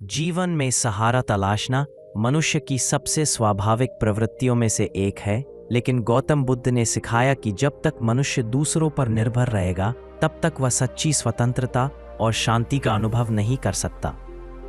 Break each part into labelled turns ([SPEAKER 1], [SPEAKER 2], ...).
[SPEAKER 1] जीवन में सहारा तलाशना मनुष्य की सबसे स्वाभाविक प्रवृत्तियों में से एक है, लेकिन गौतम बुद्ध ने सिखाया कि जब तक मनुष्य दूसरों पर निर्भर रहेगा, तब तक वह सच्ची स्वतंत्रता और शांति का अनुभव नहीं कर सकता।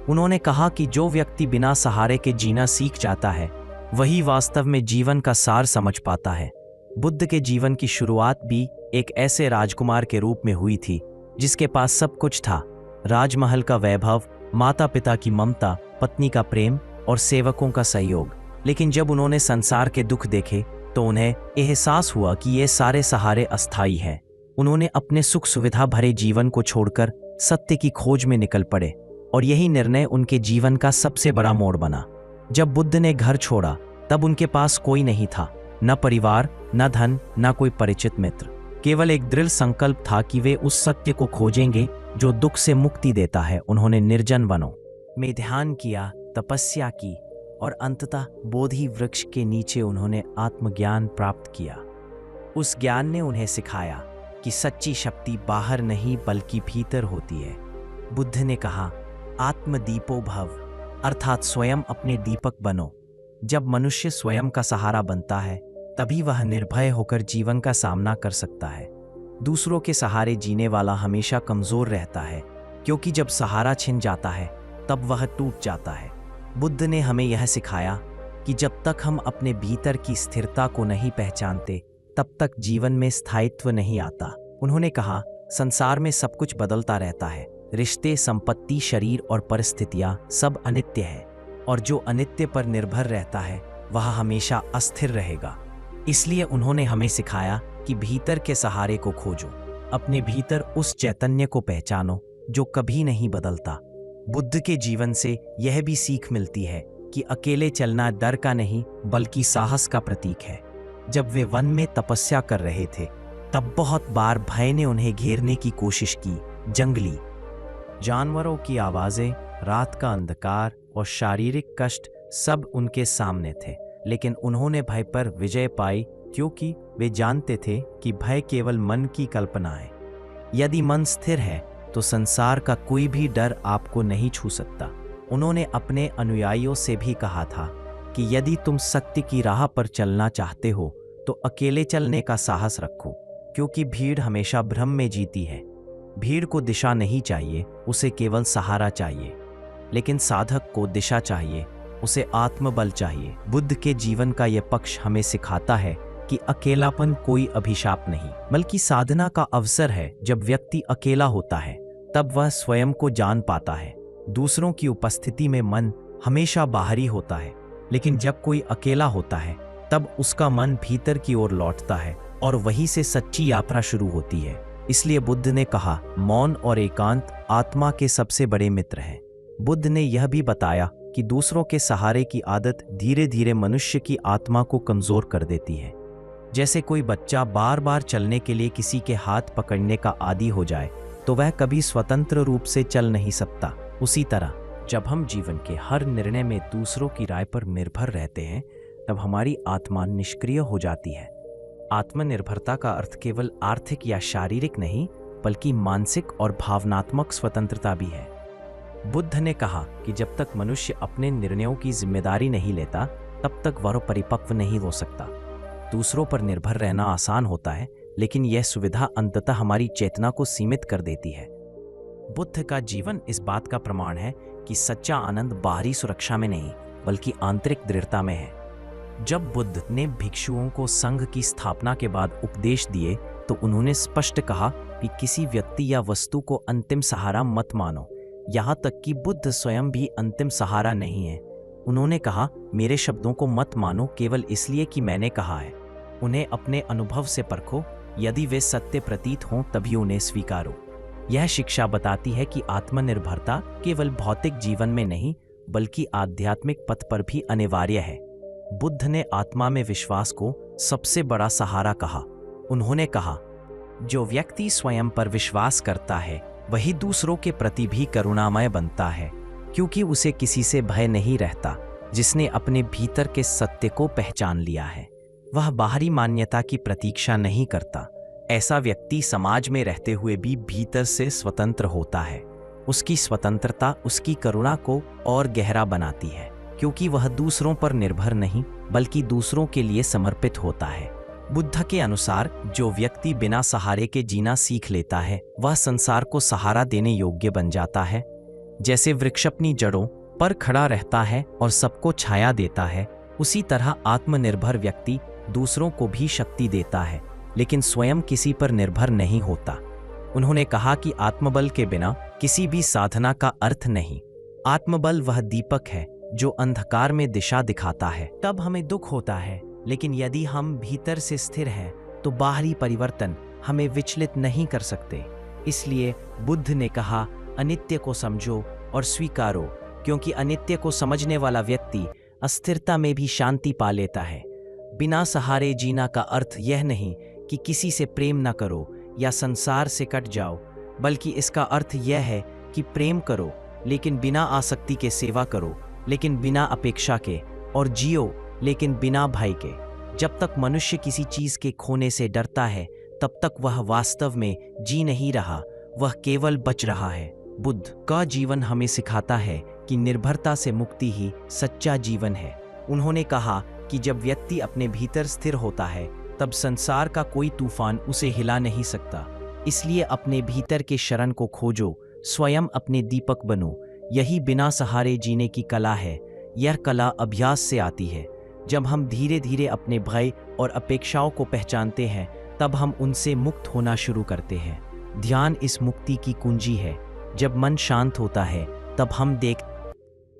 [SPEAKER 1] उन्होंने कहा कि जो व्यक्ति बिना सहारे के जीना सीख जाता है, वही वास्तव में जीवन का सार समझ पाता है। बुद्ध के जीवन की शुरुआत भी एक ऐसे राजकुमार के रूप में हुई थी, जिसके पास सब कुछ था: राजमहल का वैभव, माता पिता की ममता, पत्नी का प्रेम और सेवकों का सहयोग। लेकिन जब उन्होंने संसार के दुख देखे, तो उन्हें एहसास हुआ कि ये सारे सहारे अस्थायी हैं। उन्होंने अपने सुख सुविधा भरे जीवन को छोड़कर सत्य की खोज में निकल पड़े, और यही निर्णय उनके जीवन का सबसे बड़ा मोड़ बना। जब बुद्ध ने घर छोड़ा, तब उनके पास कोई नहीं था, न परिवार, न धन, न कोई परिचित मित्र। केवल एक दृढ़ संकल्प था कि वे उस सत्य को खोजेंगे जो दुख से मुक्ति देता है। उन्होंने निर्जन वनों में ध्यान किया, तपस्या की, और अंततः बोधि वृक्ष के नीचे उन्होंने आत्मज्ञान प्राप्त किया। उस ज्ञान ने उन्हें सिखाया कि सच्ची शक्ति बाहर नहीं बल्कि भीतर होती है। बुद्ध ने कहा, आत्मदीपो भव, अर्थात स्वयं अपने दीपक बनो। जब मनुष्य स्वयं का सहारा बनता है, तभी वह निर्भय होकर जीवन का सामना कर सकता है। दूसरों के सहारे जीने वाला हमेशा कमजोर रहता है, क्योंकि जब सहारा छिन जाता है, तब वह टूट जाता है। बुद्ध ने हमें यह सिखाया कि जब तक हम अपने भीतर की स्थिरता को नहीं पहचानते, तब तक जीवन में स्थायित्व नहीं आता। उन्होंने कहा, संसार में सब कुछ बदलता रहता है। रिश्ते, संपत्ति, शरीर और परिस्थितियां सब अनित्य है, और जो अनित्य पर निर्भर रहता है, वह हमेशा अस्थिर रहेगा। इसलिए उन्होंने हमें सिखाया कि भीतर के सहारे को खोजो, अपने भीतर उस चैतन्य को पहचानो जो कभी नहीं बदलता। बुद्ध के जीवन से यह भी सीख मिलती है कि अकेले चलना डर का नहीं बल्कि साहस का प्रतीक है। जब वे वन में तपस्या कर रहे थे, तब बहुत बार भय ने उन्हें घेरने की कोशिश की। जंगली जानवरों की आवाजें, रात का अंधकार और शारीरिक कष्ट सब उनके सामने थे, लेकिन उन्होंने भय पर विजय पाई, क्योंकि वे जानते थे कि भय केवल मन की कल्पना है। यदि मन स्थिर है, तो संसार का कोई भी डर आपको नहीं छू सकता। उन्होंने अपने अनुयायियों से भी कहा था कि यदि तुम सत्य की राह पर चलना चाहते हो, तो अकेले चलने का साहस रखो, क्योंकि भीड़ हमेशा भ्रम में जीती है। भीड़ को दिशा नहीं चाहिए, उसे केवल सहारा चाहिए। लेकिन साधक को दिशा चाहिए, उसे आत्मबल चाहिए। बुद्ध के जीवन का यह पक्ष हमें सिखाता है कि अकेलापन कोई अभिशाप नहीं, बल्कि साधना का अवसर है। जब व्यक्ति अकेला होता है, तब वह स्वयं को जान पाता है। दूसरों की उपस्थिति में मन हमेशा बाहरी होता है, लेकिन जब कोई अकेला होता है, तब उसका मन भीतर की ओर लौटता है, और वहीं से सच्ची यात्रा शुरू होती है। इसलिए बुद्ध ने कहा, मौन और एकांत आत्मा के सबसे बड़े मित्र हैं। बुद्ध ने यह भी बताया कि दूसरों के सहारे की आदत धीरे धीरे मनुष्य की आत्मा को कमजोर कर देती है। जैसे कोई बच्चा बार बार चलने के लिए किसी के हाथ पकड़ने का आदी हो जाए, तो वह कभी स्वतंत्र रूप से चल नहीं सकता। उसी तरह जब हम जीवन के हर निर्णय में दूसरों की राय पर निर्भर रहते हैं, तब हमारी आत्मा निष्क्रिय हो जाती है। आत्मनिर्भरता का अर्थ केवल आर्थिक या शारीरिक नहीं, बल्कि मानसिक और भावनात्मक स्वतंत्रता भी है। बुद्ध ने कहा कि जब तक मनुष्य अपने निर्णयों की जिम्मेदारी नहीं लेता, तब तक वह परिपक्व नहीं हो सकता। दूसरों पर निर्भर रहना आसान होता है, लेकिन यह सुविधा अंततः हमारी चेतना को सीमित कर देती है। बुद्ध का जीवन इस बात का प्रमाण है कि सच्चा आनंद बाहरी सुरक्षा में नहीं, बल्कि आंतरिक दृढ़ता में है। जब बुद्ध ने भिक्षुओं को संघ की स्थापना के बाद उपदेश दिए, तो उन्होंने स्पष्ट कहा कि किसी व्यक्ति या वस्तु को अंतिम सहारा मत मानो, यहाँ तक कि बुद्ध स्वयं भी अंतिम सहारा नहीं है। उन्होंने कहा, मेरे शब्दों को मत मानो केवल इसलिए कि मैंने कहा है। उन्हें अपने अनुभव से परखो, यदि वे सत्य प्रतीत हों तभी उन्हें स्वीकारो। यह शिक्षा बताती है कि आत्मनिर्भरता केवल भौतिक जीवन में नहीं, बल्कि आध्यात्मिक पथ पर भी अनिवार्य है। बुद्ध ने आत्मा में विश्वास को सबसे बड़ा सहारा कहा। उन्होंने कहा, जो व्यक्ति स्वयं पर विश्वास करता है, वही दूसरों के प्रति भी करुणामय बनता है, क्योंकि उसे किसी से भय नहीं रहता। जिसने अपने भीतर के सत्य को पहचान लिया है, वह बाहरी मान्यता की प्रतीक्षा नहीं करता। ऐसा व्यक्ति समाज में रहते हुए भी भीतर से स्वतंत्र होता है। उसकी स्वतंत्रता उसकी करुणा को और गहरा बनाती है, क्योंकि वह दूसरों पर निर्भर नहीं बल्कि दूसरों के लिए समर्पित होता है। बुद्ध के अनुसार जो व्यक्ति बिना सहारे के जीना सीख लेता है वह संसार को सहारा देने योग्य बन जाता है। जैसे वृक्ष अपनी जड़ों पर खड़ा रहता है और सबको छाया देता है, उसी तरह आत्मनिर्भर व्यक्ति दूसरों को भी शक्ति देता है, लेकिन स्वयं किसी पर निर्भर नहीं होता। उन्होंने कहा कि आत्मबल के बिना किसी भी साधना का अर्थ नहीं। आत्मबल वह दीपक है जो अंधकार में दिशा दिखाता है। तब हमें दुख होता है, लेकिन यदि हम भीतर से स्थिर हैं तो बाहरी परिवर्तन हमें विचलित नहीं कर सकते। इसलिए बुद्ध ने कहा, अनित्य को समझो और स्वीकारो, क्योंकि अनित्य को समझने वाला व्यक्ति अस्थिरता में भी शांति पा लेता है। बिना सहारे जीना का अर्थ यह नहीं कि किसी से प्रेम न करो या संसार से कट जाओ, बल्कि इसका अर्थ यह है कि प्रेम करो लेकिन बिना आसक्ति के, सेवा करो लेकिन बिना अपेक्षा के, और जियो लेकिन बिना भय के। जब तक मनुष्य किसी चीज के खोने से डरता है तब तक वह वास्तव में जी नहीं रहा, वह केवल बच रहा है। बुद्ध का जीवन हमें सिखाता है कि निर्भरता से मुक्ति ही सच्चा जीवन है। उन्होंने कहा कि जब व्यक्ति अपने भीतर स्थिर होता है तब संसार का कोई तूफान उसे हिला नहीं सकता। इसलिए अपने भीतर के शरण को खोजो, स्वयं अपने दीपक बनो। यही बिना सहारे जीने की कला है। यह कला अभ्यास से आती है। जब हम धीरे धीरे अपने भय और अपेक्षाओं को पहचानते हैं तब हम उनसे मुक्त होना शुरू करते हैं। ध्यान इस मुक्ति की कुंजी है। जब मन शांत होता है तब हम देख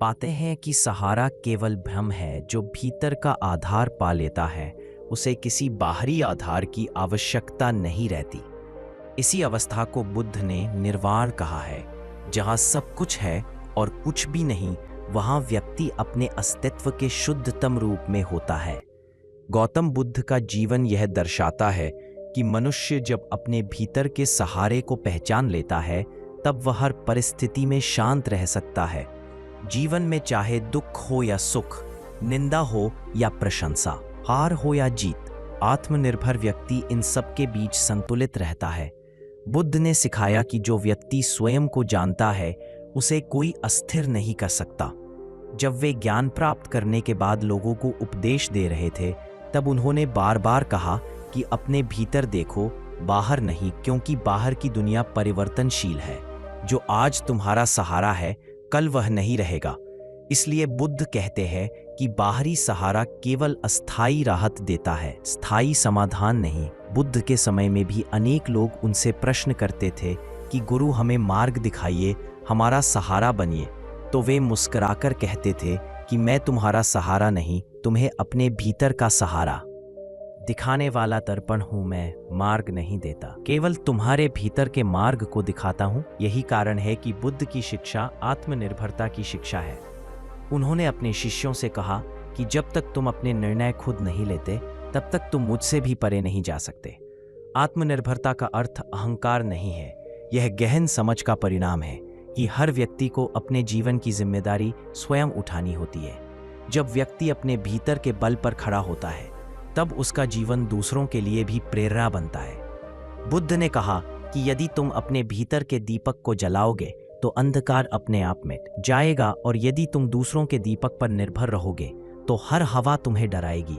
[SPEAKER 1] पाते हैं कि सहारा केवल भ्रम है। जो भीतर का आधार पा लेता है उसे किसी बाहरी आधार की आवश्यकता नहीं रहती। इसी अवस्था को बुद्ध ने निर्वाण कहा है। जहाँ सब कुछ है और कुछ भी नहीं, वहाँ व्यक्ति अपने अस्तित्व के शुद्धतम रूप में होता है। गौतम बुद्ध का जीवन यह दर्शाता है कि मनुष्य जब अपने भीतर के सहारे को पहचान लेता है तब वह हर परिस्थिति में शांत रह सकता है। जीवन में चाहे दुख हो या सुख, निंदा हो या प्रशंसा, हार हो या जीत, आत्मनिर्भर व्यक्ति इन सब के बीच संतुलित रहता है। बुद्ध ने सिखाया कि जो व्यक्ति स्वयं को जानता है उसे कोई अस्थिर नहीं कर सकता। जब वे ज्ञान प्राप्त करने के बाद लोगों को उपदेश दे रहे थे तब उन्होंने बार बार कहा कि अपने भीतर देखो, बाहर नहीं, क्योंकि बाहर की दुनिया परिवर्तनशील है। जो आज तुम्हारा सहारा है कल वह नहीं रहेगा। इसलिए बुद्ध कहते हैं कि बाहरी सहारा केवल अस्थायी राहत देता है, स्थायी समाधान नहीं। बुद्ध के समय में भी अनेक लोग उनसे प्रश्न करते थे कि गुरु हमें मार्ग दिखाइए, हमारा सहारा बनिए। तो वे मुस्कुराकर कहते थे कि मैं तुम्हारा सहारा नहीं, तुम्हें अपने भीतर का सहारा दिखाने वाला दर्पण हूं मैं, मार्ग नहीं देता, केवल तुम्हारे भीतर के मार्ग को दिखाता हूं। यही कारण है कि बुद्ध की शिक्षा आत्मनिर्भरता की शिक्षा है। उन्होंने अपने शिष्यों से कहा कि जब तक तुम अपने निर्णय खुद नहीं लेते तब तक तुम मुझसे भी परे नहीं जा सकते। आत्मनिर्भरता का अर्थ अहंकार नहीं है, यह गहन समझ का परिणाम है कि हर व्यक्ति को अपने जीवन की जिम्मेदारी स्वयं उठानी होती है। जब व्यक्ति अपने भीतर के बल पर खड़ा होता है तब उसका जीवन दूसरों के लिए भी प्रेरणा बनता है। बुद्ध ने कहा कि यदि तुम अपने भीतर के दीपक को जलाओगे तो अंधकार अपने आप मिट जाएगा, और यदि तुम दूसरों के दीपक पर निर्भर रहोगे तो हर हवा तुम्हें डराएगी।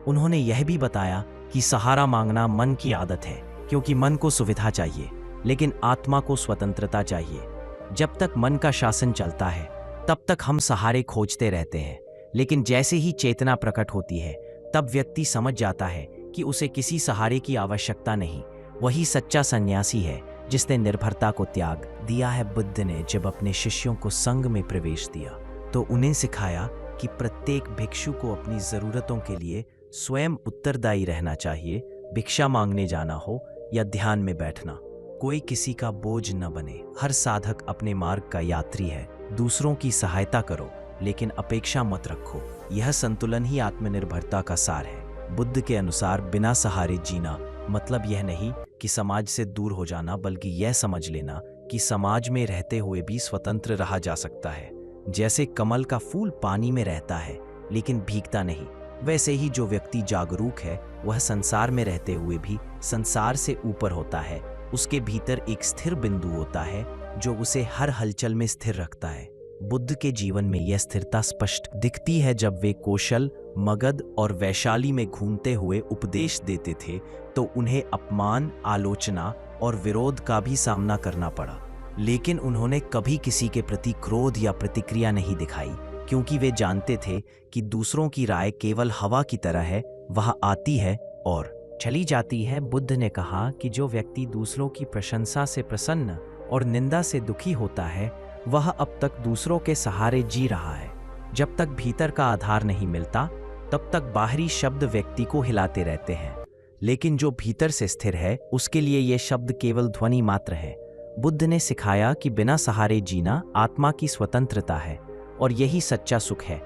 [SPEAKER 1] उन्होंने यह भी बताया कि सहारा मांगना मन की आदत है, क्योंकि मन को सुविधा चाहिए लेकिन आत्मा को स्वतंत्रता चाहिए। जब तक मन का शासन चलता है तब तक हम सहारे खोजते रहते हैं, लेकिन जैसे ही चेतना प्रकट होती है तब व्यक्ति समझ जाता है कि उसे किसी सहारे की आवश्यकता नहीं। वही सच्चा सन्यासी है जिसने निर्भरता को त्याग दिया है। बुद्ध ने जब अपने शिष्यों को संघ में प्रवेश दिया तो उन्हें सिखाया कि प्रत्येक भिक्षु को अपनी जरूरतों के लिए स्वयं उत्तरदायी रहना चाहिए। भिक्षा मांगने जाना हो या ध्यान में बैठना, कोई किसी का बोझ न बने। हर साधक अपने मार्ग का यात्री है। दूसरों की सहायता करो लेकिन अपेक्षा मत रखो। यह संतुलन ही आत्मनिर्भरता का सार है। बुद्ध के अनुसार बिना सहारे जीना मतलब यह नहीं कि समाज से दूर हो जाना, बल्कि यह समझ लेना कि समाज में रहते हुए भी स्वतंत्र रहा जा सकता है। जैसे कमल का फूल पानी में रहता है लेकिन भीगता नहीं, वैसे ही जो व्यक्ति जागरूक है वह संसार में रहते हुए भी संसार से ऊपर होता है। उसके भीतर एक स्थिर बिंदु होता है जो उसे हर हलचल में स्थिर रखता है। बुद्ध के जीवन में यह स्थिरता स्पष्ट दिखती है जब वे कौशल, मगध और वैशाली में घूमते हुए उपदेश देते थे तो उन्हें अपमान, आलोचना और विरोध का भी सामना करना पड़ा। लेकिन उन्होंने कभी किसी के प्रति क्रोध या प्रतिक्रिया नहीं दिखाई, क्योंकि वे जानते थे कि दूसरों की राय केवल हवा की तरह है, वह आती है और चली जाती है। बुद्ध ने कहा कि जो व्यक्ति दूसरों की प्रशंसा से प्रसन्न और निंदा से दुखी होता है वह अब तक दूसरों के सहारे जी रहा है। जब तक भीतर का आधार नहीं मिलता तब तक बाहरी शब्द व्यक्ति को हिलाते रहते हैं, लेकिन जो भीतर से स्थिर है उसके लिए ये शब्द केवल ध्वनि मात्र है। बुद्ध ने सिखाया कि बिना सहारे जीना आत्मा की स्वतंत्रता है और यही सच्चा सुख है।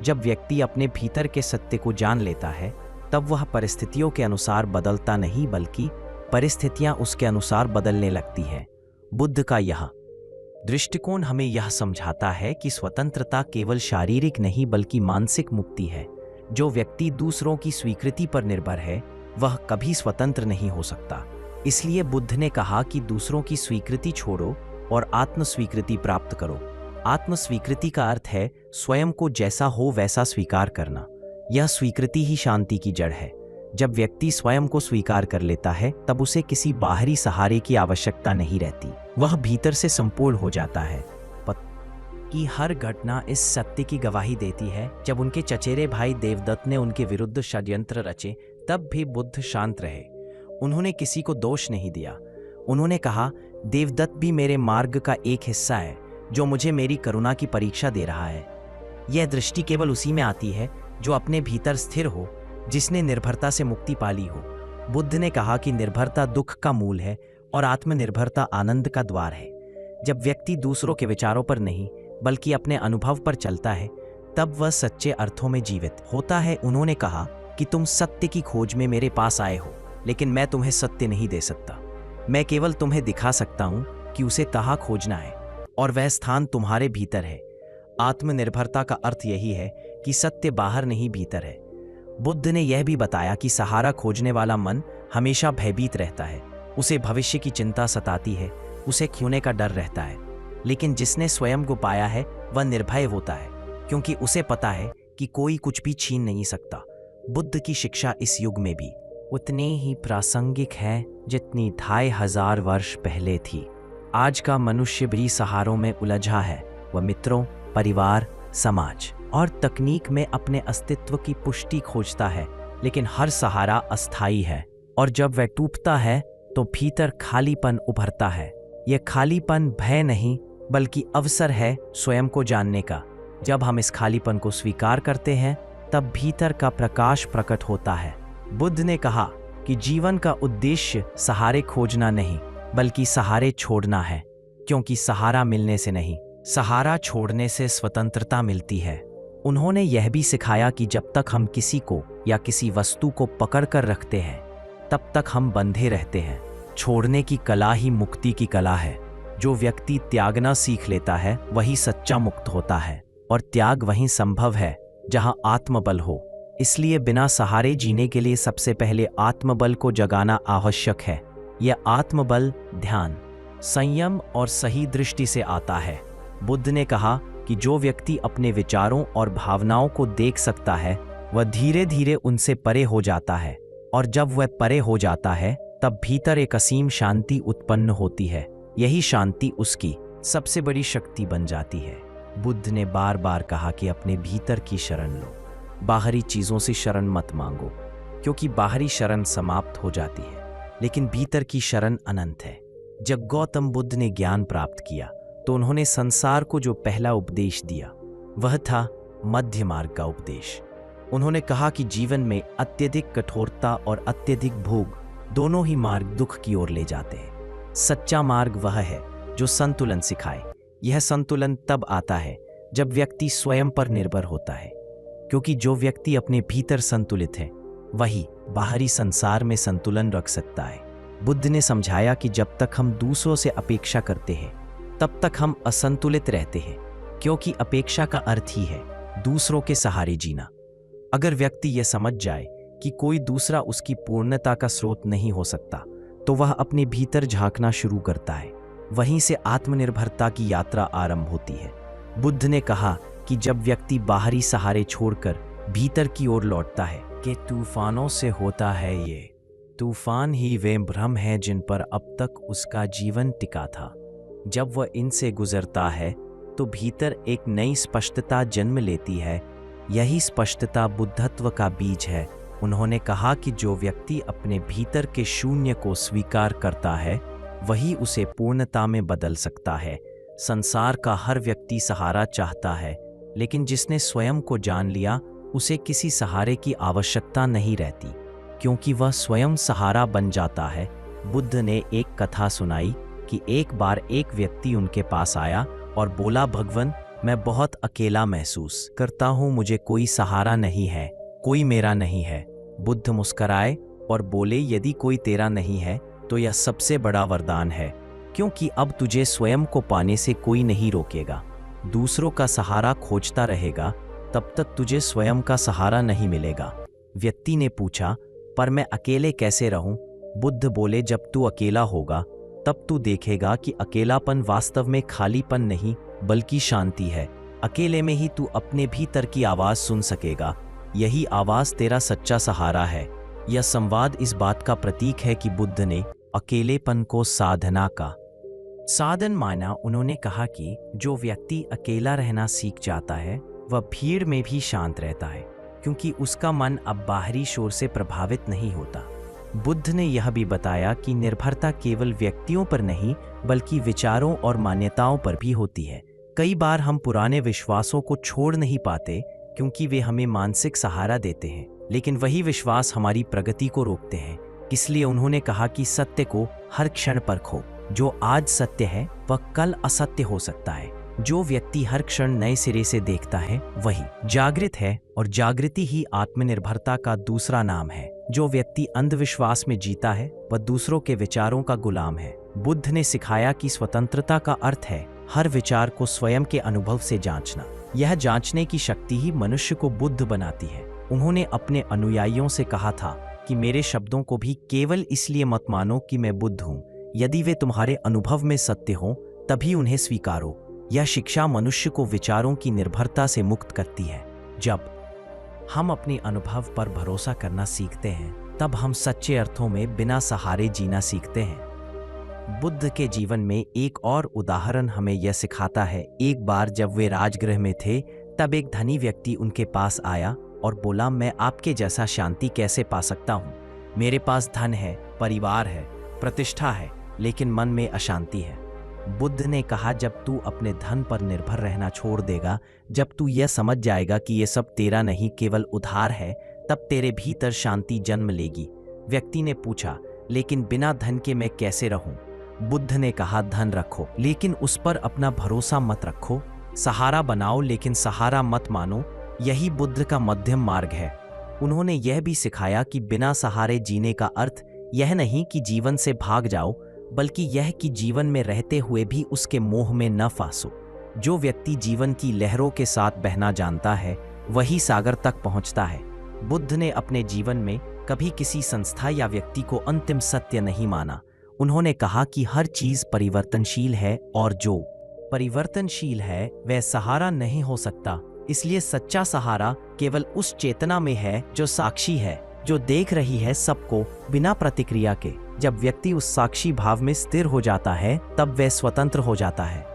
[SPEAKER 1] जब व्यक्ति अपने भीतर के सत्य को जान लेता है तब वह परिस्थितियों के अनुसार बदलता नहीं, बल्कि परिस्थितियां उसके अनुसार बदलने लगती है। बुद्ध का यह दृष्टिकोण हमें यह समझाता है कि स्वतंत्रता केवल शारीरिक नहीं बल्कि मानसिक मुक्ति है। जो व्यक्ति दूसरों की स्वीकृति पर निर्भर है वह कभी स्वतंत्र नहीं हो सकता। इसलिए बुद्ध ने कहा कि दूसरों की स्वीकृति छोड़ो और आत्म स्वीकृति प्राप्त करो। आत्म स्वीकृति का अर्थ है स्वयं को जैसा हो वैसा स्वीकार करना। यह स्वीकृति ही शांति की जड़ है। जब व्यक्ति स्वयं को स्वीकार कर लेता है तब उसे किसी बाहरी सहारे की आवश्यकता नहीं रहती, वह भीतर से संपूर्ण हो जाता है। की हर घटना इस सत्य की गवाही देती है। जब उनके चचेरे भाई देवदत्त ने उनके विरुद्ध षड्यंत्र रचे तब भी बुद्ध शांत रहे। उन्होंने किसी को दोष नहीं दिया। उन्होंने कहा, देवदत्त भी मेरे मार्ग का एक हिस्सा है जो मुझे मेरी करुणा की परीक्षा दे रहा है। यह दृष्टि केवल उसी में आती है जो अपने भीतर स्थिर हो, जिसने निर्भरता से मुक्ति पाली हो। बुद्ध ने कहा कि निर्भरता दुख का मूल है और आत्मनिर्भरता आनंद का द्वार है। जब व्यक्ति दूसरों के विचारों पर नहीं बल्कि अपने अनुभव पर चलता है तब वह सच्चे अर्थों में जीवित होता है। उन्होंने कहा कि तुम सत्य की खोज में मेरे पास आए हो, लेकिन मैं तुम्हें सत्य नहीं दे सकता। मैं केवल तुम्हें दिखा सकता हूं कि उसे कहाँ खोजना है और वह स्थान तुम्हारे भीतर है। आत्मनिर्भरता का अर्थ यही है कि सत्य बाहर नहीं भीतर है। बुद्ध ने यह भी बताया कि सहारा खोजने वाला मन हमेशा भयभीत रहता है। उसे भविष्य की चिंता सताती है, उसे खोने का डर रहता है। लेकिन जिसने स्वयं को पाया है वह निर्भय होता है, क्योंकि उसे पता है कि कोई कुछ भी छीन नहीं सकता। बुद्ध की शिक्षा इस युग में भी उतनी ही प्रासंगिक है जितनी 2500 वर्ष पहले थी। आज का मनुष्य भी सहारों में उलझा है। वह मित्रों, परिवार, समाज और तकनीक में अपने अस्तित्व की पुष्टि खोजता है, लेकिन हर सहारा अस्थायी है और जब वह टूटता है तो भीतर खालीपन उभरता है। यह खालीपन भय नहीं बल्कि अवसर है स्वयं को जानने का। जब हम इस खालीपन को स्वीकार करते हैं तब भीतर का प्रकाश प्रकट होता है। बुद्ध ने कहा कि जीवन का उद्देश्य सहारे खोजना नहीं बल्कि सहारे छोड़ना है, क्योंकि सहारा मिलने से नहीं, सहारा छोड़ने से स्वतंत्रता मिलती है। उन्होंने यह भी सिखाया कि जब तक हम किसी को या किसी वस्तु को पकड़ कर रखते हैं तब तक हम बंधे रहते हैं। छोड़ने की कला ही मुक्ति की कला है। जो व्यक्ति त्यागना सीख लेता है वही सच्चा मुक्त होता है, और त्याग वहीं संभव है जहां आत्मबल हो। इसलिए बिना सहारे जीने के लिए सबसे पहले आत्मबल को जगाना आवश्यक है। यह आत्मबल ध्यान, संयम और सही दृष्टि से आता है। बुद्ध ने कहा कि जो व्यक्ति अपने विचारों और भावनाओं को देख सकता है वह धीरे धीरे उनसे परे हो जाता है, और जब वह परे हो जाता है तब भीतर एक असीम शांति उत्पन्न होती है। यही शांति उसकी सबसे बड़ी शक्ति बन जाती है। बुद्ध ने बार बार कहा कि अपने भीतर की शरण लो, बाहरी चीजों से शरण मत मांगो, क्योंकि बाहरी शरण समाप्त हो जाती है, लेकिन भीतर की शरण अनंत है। जब गौतम बुद्ध ने ज्ञान प्राप्त किया तो उन्होंने संसार को जो पहला उपदेश दिया वह था मध्य मार्ग का उपदेश। उन्होंने कहा कि जीवन में अत्यधिक कठोरता और अत्यधिक भोग दोनों ही मार्ग दुख की ओर ले जाते हैं। सच्चा मार्ग वह है जो संतुलन सिखाए। यह संतुलन तब आता है जब व्यक्ति स्वयं पर निर्भर होता है, क्योंकि जो व्यक्ति अपने भीतर संतुलित है वही बाहरी संसार में संतुलन रख सकता है। बुद्ध ने समझाया कि जब तक हम दूसरों से अपेक्षा करते हैं तब तक हम असंतुलित रहते हैं, क्योंकि अपेक्षा का अर्थ ही है दूसरों के सहारे जीना। अगर व्यक्ति यह समझ जाए कि कोई दूसरा उसकी पूर्णता का स्रोत नहीं हो सकता तो वह अपने भीतर झांकना शुरू करता है। वहीं से आत्मनिर्भरता की यात्रा आरंभ होती है। बुद्ध ने कहा कि जब व्यक्ति बाहरी सहारे छोड़कर भीतर की ओर लौटता है कि तूफानों से होता है ये तूफान ही वे भ्रम हैं जिन पर अब तक उसका जीवन टिका था। जब वह इनसे गुजरता है तो भीतर एक नई स्पष्टता जन्म लेती है। यही स्पष्टता बुद्धत्व का बीज है। उन्होंने कहा कि जो व्यक्ति अपने भीतर के शून्य को स्वीकार करता है वही उसे पूर्णता में बदल सकता है। संसार का हर व्यक्ति सहारा चाहता है, लेकिन जिसने स्वयं को जान लिया उसे किसी सहारे की आवश्यकता नहीं रहती, क्योंकि वह स्वयं सहारा बन जाता है। बुद्ध ने एक कथा सुनाई कि एक बार एक व्यक्ति उनके पास आया और बोला, भगवान, मैं बहुत अकेला महसूस करता हूँ, मुझे कोई सहारा नहीं है, कोई मेरा नहीं है। बुद्ध मुस्कराए और बोले, यदि कोई तेरा नहीं है तो यह सबसे बड़ा वरदान है, क्योंकि अब तुझे स्वयं को पाने से कोई नहीं रोकेगा। दूसरों का सहारा खोजता रहेगा तब तक तुझे स्वयं का सहारा नहीं मिलेगा। व्यक्ति ने पूछा, पर मैं अकेले कैसे रहूं? बुद्ध बोले, जब तू अकेला होगा तब तू देखेगा कि अकेलापन वास्तव में खालीपन नहीं बल्कि शांति है। अकेले में ही तू अपने भीतर की आवाज सुन सकेगा। यही आवाज तेरा सच्चा सहारा है। यह संवाद इस बात का प्रतीक है कि बुद्ध ने अकेलेपन को साधना का साधन माना। उन्होंने कहा कि जो व्यक्ति अकेला रहना सीख जाता है वह भीड़ में भी शांत रहता है, क्योंकि उसका मन अब बाहरी शोर से प्रभावित नहीं होता। बुद्ध ने यह भी बताया कि निर्भरता केवल व्यक्तियों पर नहीं बल्कि विचारों और मान्यताओं पर भी होती है। कई बार हम पुराने विश्वासों को छोड़ नहीं पाते क्योंकि वे हमें मानसिक सहारा देते हैं, लेकिन वही विश्वास हमारी प्रगति को रोकते हैं। इसलिए उन्होंने कहा कि सत्य को हर क्षण परखो। जो आज सत्य है वह कल असत्य हो सकता है। जो व्यक्ति हर क्षण नए सिरे से देखता है वही जागृत है, और जागृति ही आत्मनिर्भरता का दूसरा नाम है। जो व्यक्ति अंधविश्वास में जीता है वह दूसरों के विचारों का गुलाम है। बुद्ध ने सिखाया कि स्वतंत्रता का अर्थ है हर विचार को स्वयं के अनुभव से जांचना। यह जांचने की शक्ति ही मनुष्य को बुद्ध बनाती है। उन्होंने अपने अनुयायियों से कहा था कि मेरे शब्दों को भी केवल इसलिए मत मानो कि मैं बुद्ध हूँ। यदि वे तुम्हारे अनुभव में सत्य हों तभी उन्हें स्वीकारो। यह शिक्षा मनुष्य को विचारों की निर्भरता से मुक्त करती है। जब हम अपने अनुभव पर भरोसा करना सीखते हैं तब हम सच्चे अर्थों में बिना सहारे जीना सीखते हैं। बुद्ध के जीवन में एक और उदाहरण हमें यह सिखाता है। एक बार जब वे राजगृह में थे तब एक धनी व्यक्ति उनके पास आया और बोला, मैं आपके जैसा शांति कैसे पा सकता हूँ? मेरे पास धन है, परिवार है, प्रतिष्ठा है, लेकिन मन में अशांति है। बुद्ध ने कहा, जब तू अपने धन पर निर्भर रहना छोड़ देगा, जब तू यह समझ जाएगा कि यह सब तेरा नहीं केवल उधार है, तब तेरे भीतर शांति जन्म लेगी। व्यक्ति ने पूछा, लेकिन बिना धन के मैं कैसे रहूं? बुद्ध ने कहा, धन रखो लेकिन उस पर अपना भरोसा मत रखो। सहारा बनाओ लेकिन सहारा मत मानो। यही बुद्ध का मध्यम मार्ग है। उन्होंने यह भी सिखाया कि बिना सहारे जीने का अर्थ यह नहीं कि जीवन से भाग जाओ, बल्कि यह कि जीवन में रहते हुए भी उसके मोह में न फांसो। जो व्यक्ति जीवन की लहरों के साथ बहना जानता है वही सागर तक पहुंचता है। बुद्ध ने अपने जीवन में कभी किसी संस्था या व्यक्ति को अंतिम सत्य नहीं माना। उन्होंने कहा कि हर चीज परिवर्तनशील है और जो परिवर्तनशील है वह सहारा नहीं हो सकता। इसलिए सच्चा सहारा केवल उस चेतना में है जो साक्षी है, जो देख रही है सबको बिना प्रतिक्रिया के। जब व्यक्ति उस साक्षी भाव में स्थिर हो जाता है तब वह स्वतंत्र हो जाता है।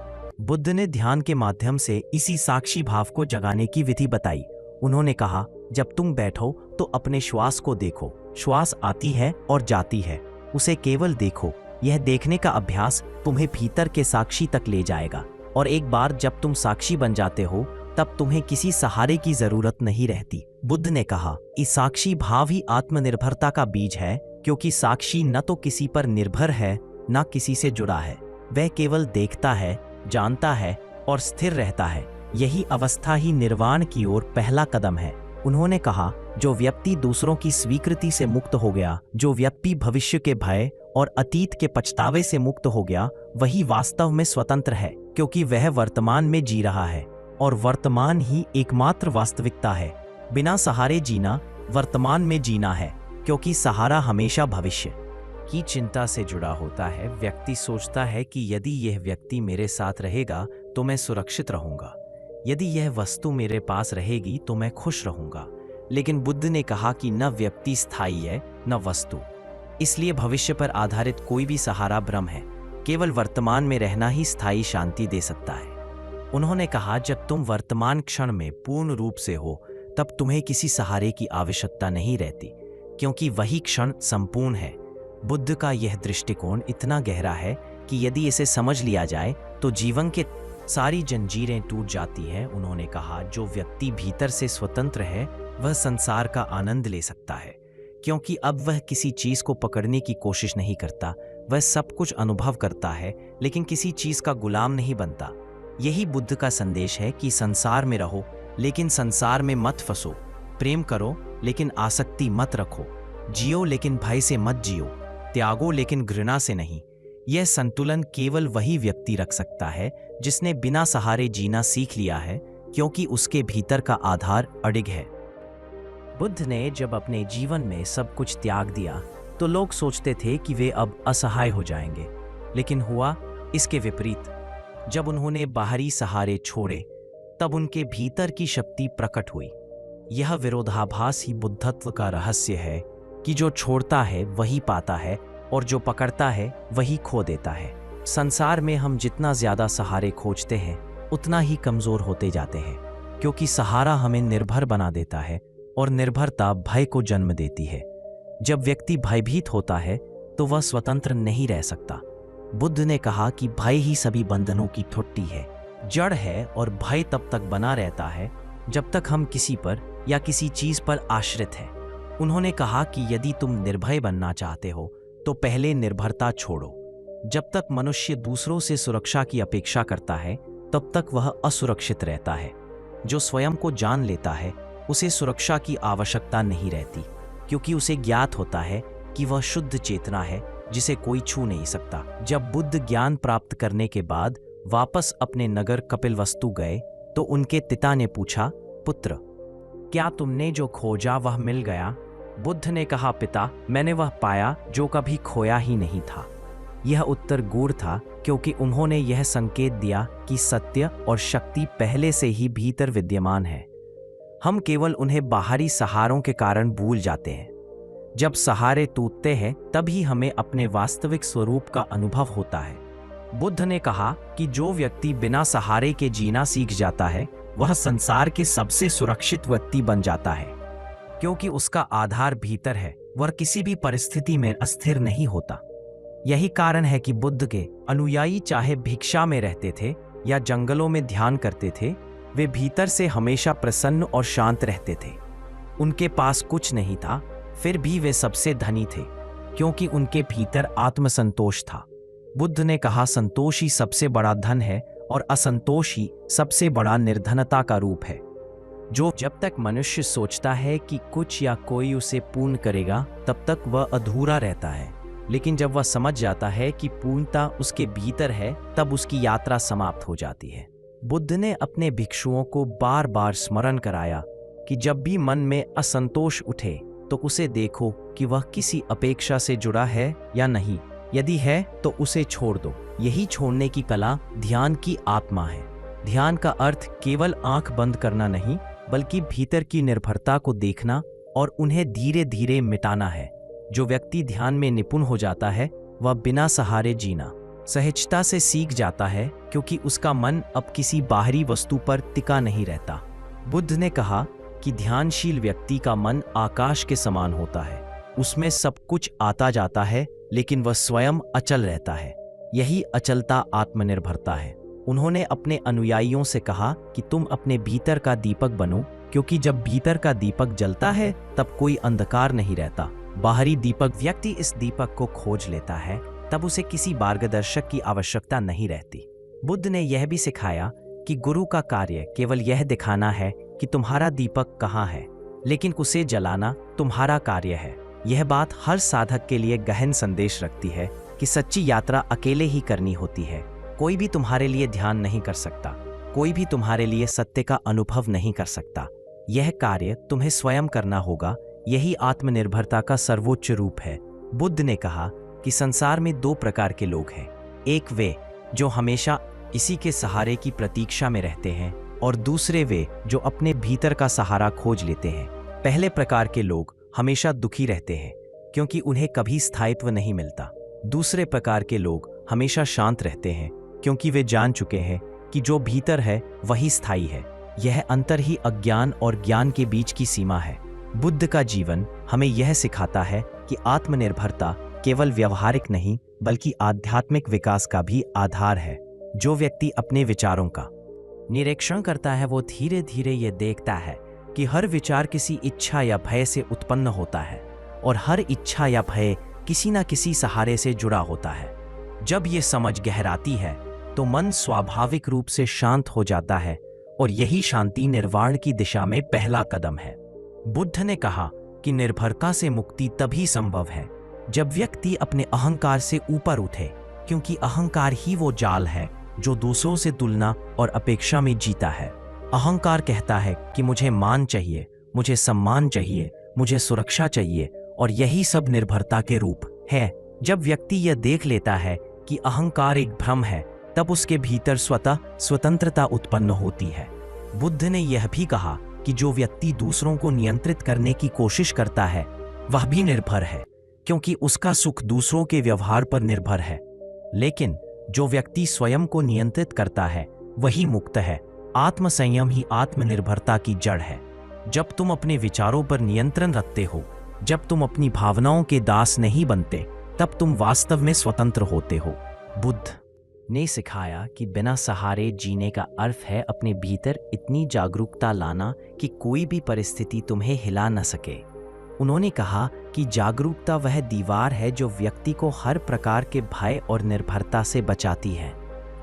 [SPEAKER 1] बुद्ध ने ध्यान के माध्यम से इसी साक्षी भाव को जगाने की विधि बताई। उन्होंने कहा, जब तुम बैठो तो अपने श्वास को देखो। श्वास आती है और जाती है, उसे केवल देखो। यह देखने का अभ्यास तुम्हें भीतर के साक्षी तक ले जाएगा, और एक बार जब तुम साक्षी बन जाते हो तब तुम्हें किसी सहारे की जरूरत नहीं रहती। बुद्ध ने कहा, इस साक्षी भाव ही आत्मनिर्भरता का बीज है, क्योंकि साक्षी न तो किसी पर निर्भर है न किसी से जुड़ा है। वह केवल देखता है, जानता है और स्थिर रहता है। यही अवस्था ही निर्वाण की ओर पहला कदम है। उन्होंने कहा, जो व्यक्ति दूसरों की स्वीकृति से मुक्त हो गया, जो व्यक्ति भविष्य के भय और अतीत के पछतावे से मुक्त हो गया, वही वास्तव में स्वतंत्र है, क्योंकि वह वर्तमान में जी रहा है और वर्तमान ही एकमात्र वास्तविकता है। बिना सहारे जीना वर्तमान में जीना है, क्योंकि सहारा हमेशा भविष्य की चिंता से जुड़ा होता है। व्यक्ति सोचता है कि यदि यह व्यक्ति मेरे साथ रहेगा तो मैं सुरक्षित रहूंगा, यदि यह वस्तु मेरे पास रहेगी तो मैं खुश रहूंगा। लेकिन बुद्ध ने कहा कि न व्यक्ति स्थायी है न वस्तु, इसलिए भविष्य पर आधारित कोई भी सहारा भ्रम है। केवल वर्तमान में रहना ही स्थायी शांति दे सकता है। उन्होंने कहा, जब तुम वर्तमान क्षण में पूर्ण रूप से हो तब तुम्हें किसी सहारे की आवश्यकता नहीं रहती, क्योंकि वही क्षण संपूर्ण है। बुद्ध का यह दृष्टिकोण इतना गहरा है कि यदि इसे समझ लिया जाए तो जीवन के सारी जंजीरें टूट जाती हैं। उन्होंने कहा, जो व्यक्ति भीतर से स्वतंत्र है वह संसार का आनंद ले सकता है, क्योंकि अब वह किसी चीज को पकड़ने की कोशिश नहीं करता। वह सब कुछ अनुभव करता है लेकिन किसी चीज का गुलाम नहीं बनता। यही बुद्ध का संदेश है कि संसार में रहो लेकिन संसार में मत फंसो, प्रेम करो लेकिन आसक्ति मत रखो, जियो लेकिन भय से मत जियो, त्यागो लेकिन घृणा से नहीं। यह संतुलन केवल वही व्यक्ति रख सकता है जिसने बिना सहारे जीना सीख लिया है, क्योंकि उसके भीतर का आधार अडिग है। बुद्ध ने जब अपने जीवन में सब कुछ त्याग दिया तो लोग सोचते थे कि वे अब असहाय हो जाएंगे, लेकिन हुआ इसके विपरीत। जब उन्होंने बाहरी सहारे छोड़े तब उनके भीतर की शक्ति प्रकट हुई। यह विरोधाभास ही बुद्धत्व का रहस्य है कि जो छोड़ता है वही पाता है और जो पकड़ता है वही खो देता है। संसार में हम जितना ज्यादा सहारे खोजते हैं उतना ही कमजोर होते जाते हैं, क्योंकि सहारा हमें निर्भर बना देता है और निर्भरता भय को जन्म देती है। जब व्यक्ति भयभीत होता है तो वह स्वतंत्र नहीं रह सकता। बुद्ध ने कहा कि भय ही सभी बंधनों की ठुट्टी है, जड़ है, और भय तब तक बना रहता है जब तक हम किसी पर या किसी चीज पर आश्रित हैं। उन्होंने कहा कि यदि तुम निर्भय बनना चाहते हो तो पहले निर्भरता छोड़ो। जब तक मनुष्य दूसरों से सुरक्षा की अपेक्षा करता है तब तक वह असुरक्षित रहता है। जो स्वयं को जान लेता है उसे सुरक्षा की आवश्यकता नहीं रहती, क्योंकि उसे ज्ञात होता है कि वह शुद्ध चेतना है जिसे कोई छू नहीं सकता। जब बुद्ध ज्ञान प्राप्त करने के बाद वापस अपने नगर कपिलवस्तु गए तो उनके पिता ने पूछा, पुत्र, क्या तुमने जो खोजा वह मिल गया? बुद्ध ने कहा, पिता, मैंने वह पाया जो कभी खोया ही नहीं था। यह उत्तर गूढ़ था, क्योंकि उन्होंने यह संकेत दिया कि सत्य और शक्ति पहले से ही भीतर विद्यमान है। हम केवल उन्हें बाहरी सहारों के कारण भूल जाते हैं। जब सहारे टूटते हैं तभी हमें अपने वास्तविक स्वरूप का अनुभव होता है। बुद्ध ने कहा कि जो व्यक्ति बिना सहारे के जीना सीख जाता है वह संसार के सबसे सुरक्षित व्यक्ति बन जाता है, क्योंकि उसका आधार भीतर है। वह किसी भी परिस्थिति में अस्थिर नहीं होता। यही कारण है कि बुद्ध के अनुयायी चाहे भिक्षा में रहते थे या जंगलों में ध्यान करते थे, वे भीतर से हमेशा प्रसन्न और शांत रहते थे। उनके पास कुछ नहीं था, फिर भी वे सबसे धनी थे, क्योंकि उनके भीतर आत्मसंतोष था। बुद्ध ने कहा, संतोष ही सबसे बड़ा धन है और असंतोष ही सबसे बड़ा निर्धनता का रूप है। जब तक मनुष्य सोचता है कि कुछ या कोई उसे पूर्ण करेगा तब तक वह अधूरा रहता है, लेकिन जब वह समझ जाता है कि पूर्णता उसके भीतर है तब उसकी यात्रा समाप्त हो जाती है। बुद्ध ने अपने भिक्षुओं को बार बार स्मरण कराया कि जब भी मन में असंतोष उठे तो उसे देखो कि वह किसी अपेक्षा से जुड़ा है या नहीं। यदि है तो उसे छोड़ दो। यही छोड़ने की कला ध्यान की आत्मा है। ध्यान का अर्थ केवल आंख बंद करना नहीं, बल्कि भीतर की निर्भरता को देखना और उन्हें धीरे धीरे मिटाना है। जो व्यक्ति ध्यान में निपुण हो जाता है वह बिना सहारे जीना सहजता से सीख जाता है, क्योंकि उसका मन अब किसी बाहरी वस्तु पर टिका नहीं रहता। बुद्ध ने कहा कि ध्यानशील व्यक्ति का मन आकाश के समान होता है। उसमें सब कुछ आता जाता है लेकिन वह स्वयं अचल रहता है। यही अचलता आत्मनिर्भरता है। उन्होंने अपने अनुयायियों से कहा कि तुम अपने भीतर का दीपक बनो, क्योंकि जब भीतर का दीपक जलता है तब कोई अंधकार नहीं रहता। बाहरी दीपक व्यक्ति इस दीपक को खोज लेता है तब उसे किसी मार्गदर्शक की आवश्यकता नहीं रहती। बुद्ध ने यह भी सिखाया कि गुरु का कार्य केवल यह दिखाना है कि तुम्हारा दीपक कहाँ है, लेकिन उसे जलाना तुम्हारा कार्य है। यह बात हर साधक के लिए गहन संदेश रखती है कि सच्ची यात्रा अकेले ही करनी होती है। कोई भी तुम्हारे लिए ध्यान नहीं कर सकता, कोई भी तुम्हारे लिए सत्य का अनुभव नहीं कर सकता। यह कार्य तुम्हें स्वयं करना होगा। यही आत्मनिर्भरता का सर्वोच्च रूप है। बुद्ध ने कहा कि संसार में दो प्रकार के लोग हैं। एक वे जो हमेशा किसी के सहारे की प्रतीक्षा में रहते हैं और दूसरे वे जो अपने भीतर का सहारा खोज लेते हैं। पहले प्रकार के लोग हमेशा दुखी रहते हैं क्योंकि उन्हें कभी स्थायित्व नहीं मिलता। दूसरे प्रकार के लोग हमेशा शांत रहते हैं क्योंकि वे जान चुके हैं कि जो भीतर है वही स्थायी है। यह अंतर ही अज्ञान और ज्ञान के बीच की सीमा है। बुद्ध का जीवन हमें यह सिखाता है कि आत्मनिर्भरता केवल व्यवहारिक नहीं बल्कि आध्यात्मिक विकास का भी आधार है। जो व्यक्ति अपने विचारों का निरीक्षण करता है वो धीरे धीरे ये देखता है कि हर विचार किसी इच्छा या भय से उत्पन्न होता है और हर इच्छा या भय किसी न किसी सहारे से जुड़ा होता है। जब ये समझ गहराती है तो मन स्वाभाविक रूप से शांत हो जाता है और यही शांति निर्वाण की दिशा में पहला कदम है। बुद्ध ने कहा कि निर्भरता से मुक्ति तभी संभव है जब व्यक्ति अपने अहंकार से ऊपर उठे, क्योंकि अहंकार ही वो जाल है जो दूसरों से तुलना और अपेक्षा में जीता है। अहंकार कहता है कि मुझे मान चाहिए, मुझे सम्मान चाहिए, मुझे सुरक्षा चाहिए, और यही सब निर्भरता के रूप है। जब व्यक्ति यह देख लेता है कि अहंकार एक भ्रम है, तब उसके भीतर स्वतः स्वतंत्रता उत्पन्न होती है। बुद्ध ने यह भी कहा कि जो व्यक्ति दूसरों को नियंत्रित करने की कोशिश करता है वह भी निर्भर है, क्योंकि उसका सुख दूसरों के व्यवहार पर निर्भर है। लेकिन जो व्यक्ति स्वयं को नियंत्रित करता है वही मुक्त है। आत्मसंयम ही आत्मनिर्भरता की जड़ है। जब तुम अपने विचारों पर नियंत्रण रखते हो, जब तुम अपनी भावनाओं के दास नहीं बनते, तब तुम वास्तव में स्वतंत्र होते हो। बुद्ध ने सिखाया कि बिना सहारे जीने का अर्थ है अपने भीतर इतनी जागरूकता लाना कि कोई भी परिस्थिति तुम्हें हिला न सके। उन्होंने कहा कि जागरूकता वह दीवार है जो व्यक्ति को हर प्रकार के भय और निर्भरता से बचाती है।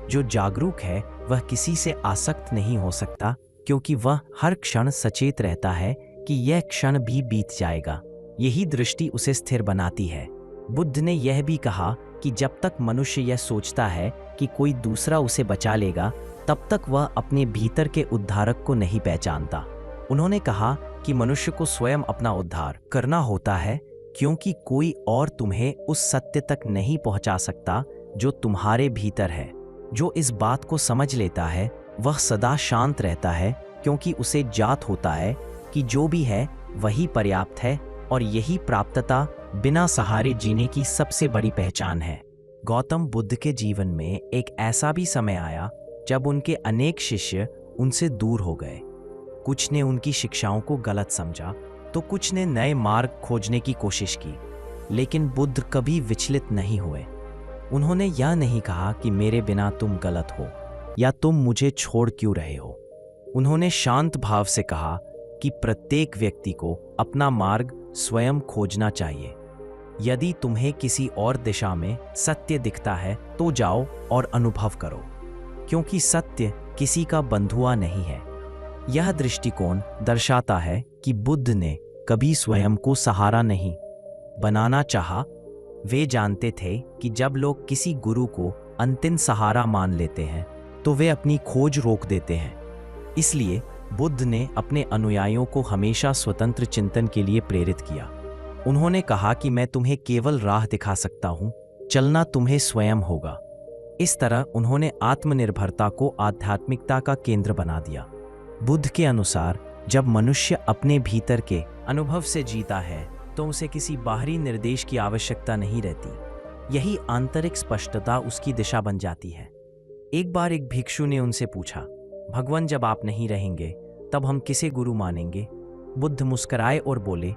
[SPEAKER 1] जो जागरूक है वह किसी से आसक्त नहीं हो सकता, क्योंकि वह हर क्षण सचेत रहता है कि यह क्षण भी बीत जाएगा। यही दृष्टि उसे स्थिर बनाती है। बुद्ध ने यह भी कहा कि जब तक मनुष्य यह सोचता है कि कोई दूसरा उसे बचा लेगा, तब तक वह अपने भीतर के उद्धारक को नहीं पहचानता। उन्होंने कहा कि मनुष्य को स्वयं अपना उद्धार करना होता है, क्योंकि कोई और तुम्हें उस सत्य तक नहीं पहुंचा सकता जो तुम्हारे भीतर है। जो इस बात को समझ लेता है वह सदा शांत रहता है, क्योंकि उसे जात होता है कि जो भी है वही पर्याप्त है, और यही प्राप्तता बिना सहारे जीने की सबसे बड़ी पहचान है। गौतम बुद्ध के जीवन में एक ऐसा भी समय आया जब उनके अनेक शिष्य उनसे दूर हो गए। कुछ ने उनकी शिक्षाओं को गलत समझा तो कुछ ने नए मार्ग खोजने की कोशिश की, लेकिन बुद्ध कभी विचलित नहीं हुए। उन्होंने यह नहीं कहा कि मेरे बिना तुम गलत हो या तुम मुझे छोड़ क्यों रहे हो। उन्होंने शांत भाव से कहा कि प्रत्येक व्यक्ति को अपना मार्ग स्वयं खोजना चाहिए। यदि तुम्हें किसी और दिशा में सत्य दिखता है तो जाओ और अनुभव करो, क्योंकि सत्य किसी का बंधुआ नहीं है। यह दृष्टिकोण दर्शाता है कि बुद्ध ने कभी स्वयं को सहारा नहीं बनाना चाहा। वे जानते थे कि जब लोग किसी गुरु को अंतिम सहारा मान लेते हैं तो वे अपनी खोज रोक देते हैं। इसलिए बुद्ध ने अपने अनुयायियों को हमेशा स्वतंत्र चिंतन के लिए प्रेरित किया। उन्होंने कहा कि मैं तुम्हें केवल राह दिखा सकता हूं, चलना तुम्हें स्वयं होगा। इस तरह उन्होंने आत्मनिर्भरता को आध्यात्मिकता का केंद्र बना दिया। बुद्ध के अनुसार जब मनुष्य अपने भीतर के अनुभव से जीता है तो उसे किसी बाहरी निर्देश की आवश्यकता नहीं रहती। यही आंतरिक स्पष्टता उसकी दिशा बन जाती है। एक बार एक भिक्षु ने उनसे पूछा, भगवान जब आप नहीं रहेंगे तब हम किसे गुरु मानेंगे? बुद्ध मुस्कुराए और बोले,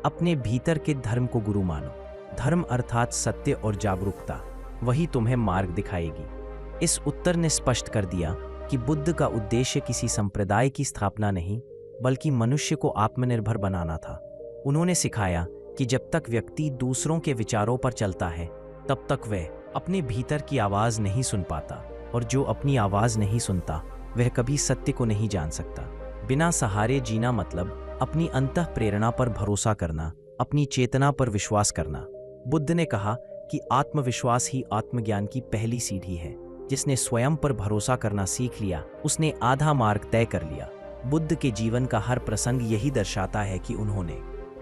[SPEAKER 1] अपने भीतर के धर्म को गुरु मानो। धर्म अर्थात सत्य और जागरूकता, वही तुम्हें मार्ग दिखाएगी। इस उत्तर ने स्पष्ट कर दिया कि बुद्ध का उद्देश्य किसी संप्रदाय की स्थापना नहीं, बल्कि मनुष्य को आत्मनिर्भर बनाना था। उन्होंने सिखाया कि जब तक व्यक्ति दूसरों के विचारों पर चलता है तब तक वह अपने भीतर की आवाज नहीं सुन पाता, और जो अपनी आवाज नहीं सुनता वह कभी सत्य को नहीं जान सकता। बिना सहारे जीना मतलब अपनी अंतः प्रेरणा पर भरोसा करना, अपनी चेतना पर विश्वास करना। बुद्ध ने कहा कि आत्मविश्वास ही आत्मज्ञान की पहली सीढ़ी है। जिसने स्वयं पर भरोसा करना सीख लिया उसने आधा मार्ग तय कर लिया। बुद्ध के जीवन का हर प्रसंग यही दर्शाता है कि उन्होंने